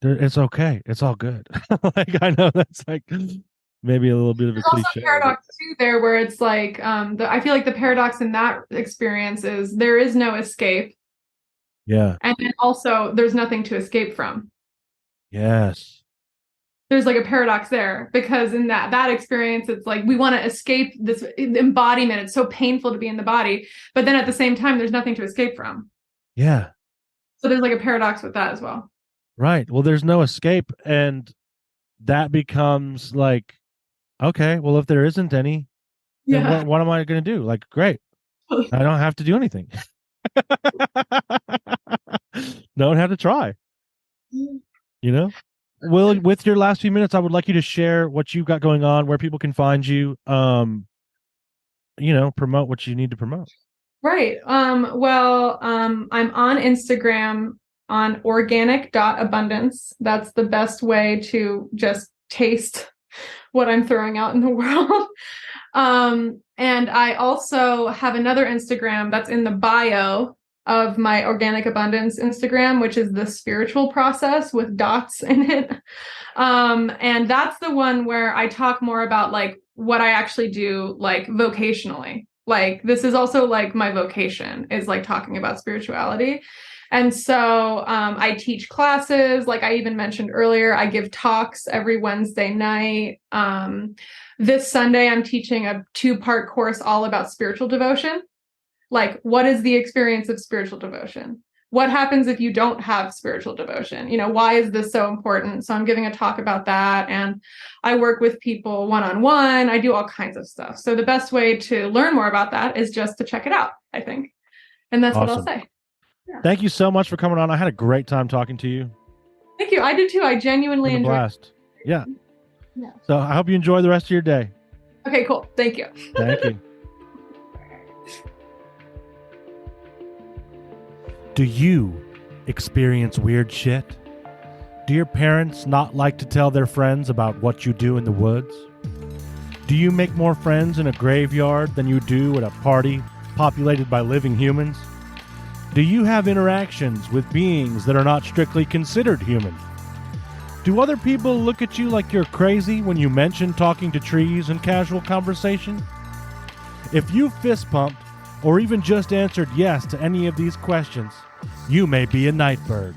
it's okay, it's all good. Like, I know that's like maybe a little bit of a cliche. Also paradox too there, where it's like I feel like the paradox in that experience is there is no escape. Yeah. And then also there's nothing to escape from. Yes. There's like a paradox there, because in that experience, it's like we want to escape this embodiment. It's so painful to be in the body, but then at the same time, there's nothing to escape from. Yeah. So there's like a paradox with that as well. Right. Well, there's no escape, and that becomes like, okay, well, if there isn't any, then what am I going to do? Like, great, I don't have to do anything. Don't have to try. Well, with your last few minutes, I would like you to share what you've got going on, where people can find you, promote what you need to promote. Right. I'm on Instagram on organic.abundance. That's the best way to just taste what I'm throwing out in the world. And I also have another Instagram that's in the bio of my Organic Abundance Instagram, which is the spiritual process with dots in it. And that's the one where I talk more about like what I actually do, like vocationally. Like, this is also like my vocation, is like talking about spirituality. And so I teach classes, like I even mentioned earlier. I give talks every Wednesday night. This Sunday, I'm teaching a 2-part course all about spiritual devotion. Like, what is the experience of spiritual devotion? What happens if you don't have spiritual devotion? Why is this so important? So I'm giving a talk about that. And I work with people one-on-one. I do all kinds of stuff. So the best way to learn more about that is just to check it out, I think. And that's awesome. What I'll say. Yeah. Thank you so much for coming on. I had a great time talking to you. Thank you. I did too. I genuinely enjoyed it. Blast. Yeah. So I hope you enjoy the rest of your day. Okay, cool. Thank you. Thank you. Do you experience weird shit? Do your parents not like to tell their friends about what you do in the woods? Do you make more friends in a graveyard than you do at a party populated by living humans? Do you have interactions with beings that are not strictly considered human? Do other people look at you like you're crazy when you mention talking to trees in casual conversation? If you fist pumped or even just answered yes to any of these questions, you may be a nightbird.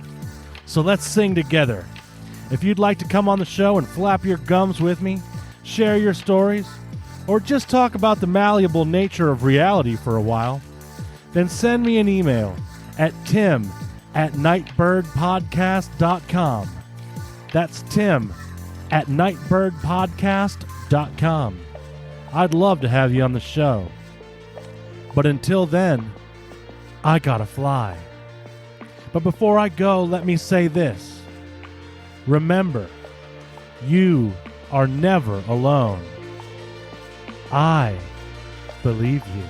So let's sing together. If you'd like to come on the show and flap your gums with me, share your stories, or just talk about the malleable nature of reality for a while, then send me an email at tim@nightbirdpodcast.com. That's tim@nightbirdpodcast.com. I'd love to have you on the show. But until then, I gotta fly. But before I go, let me say this. Remember, you are never alone. I believe you.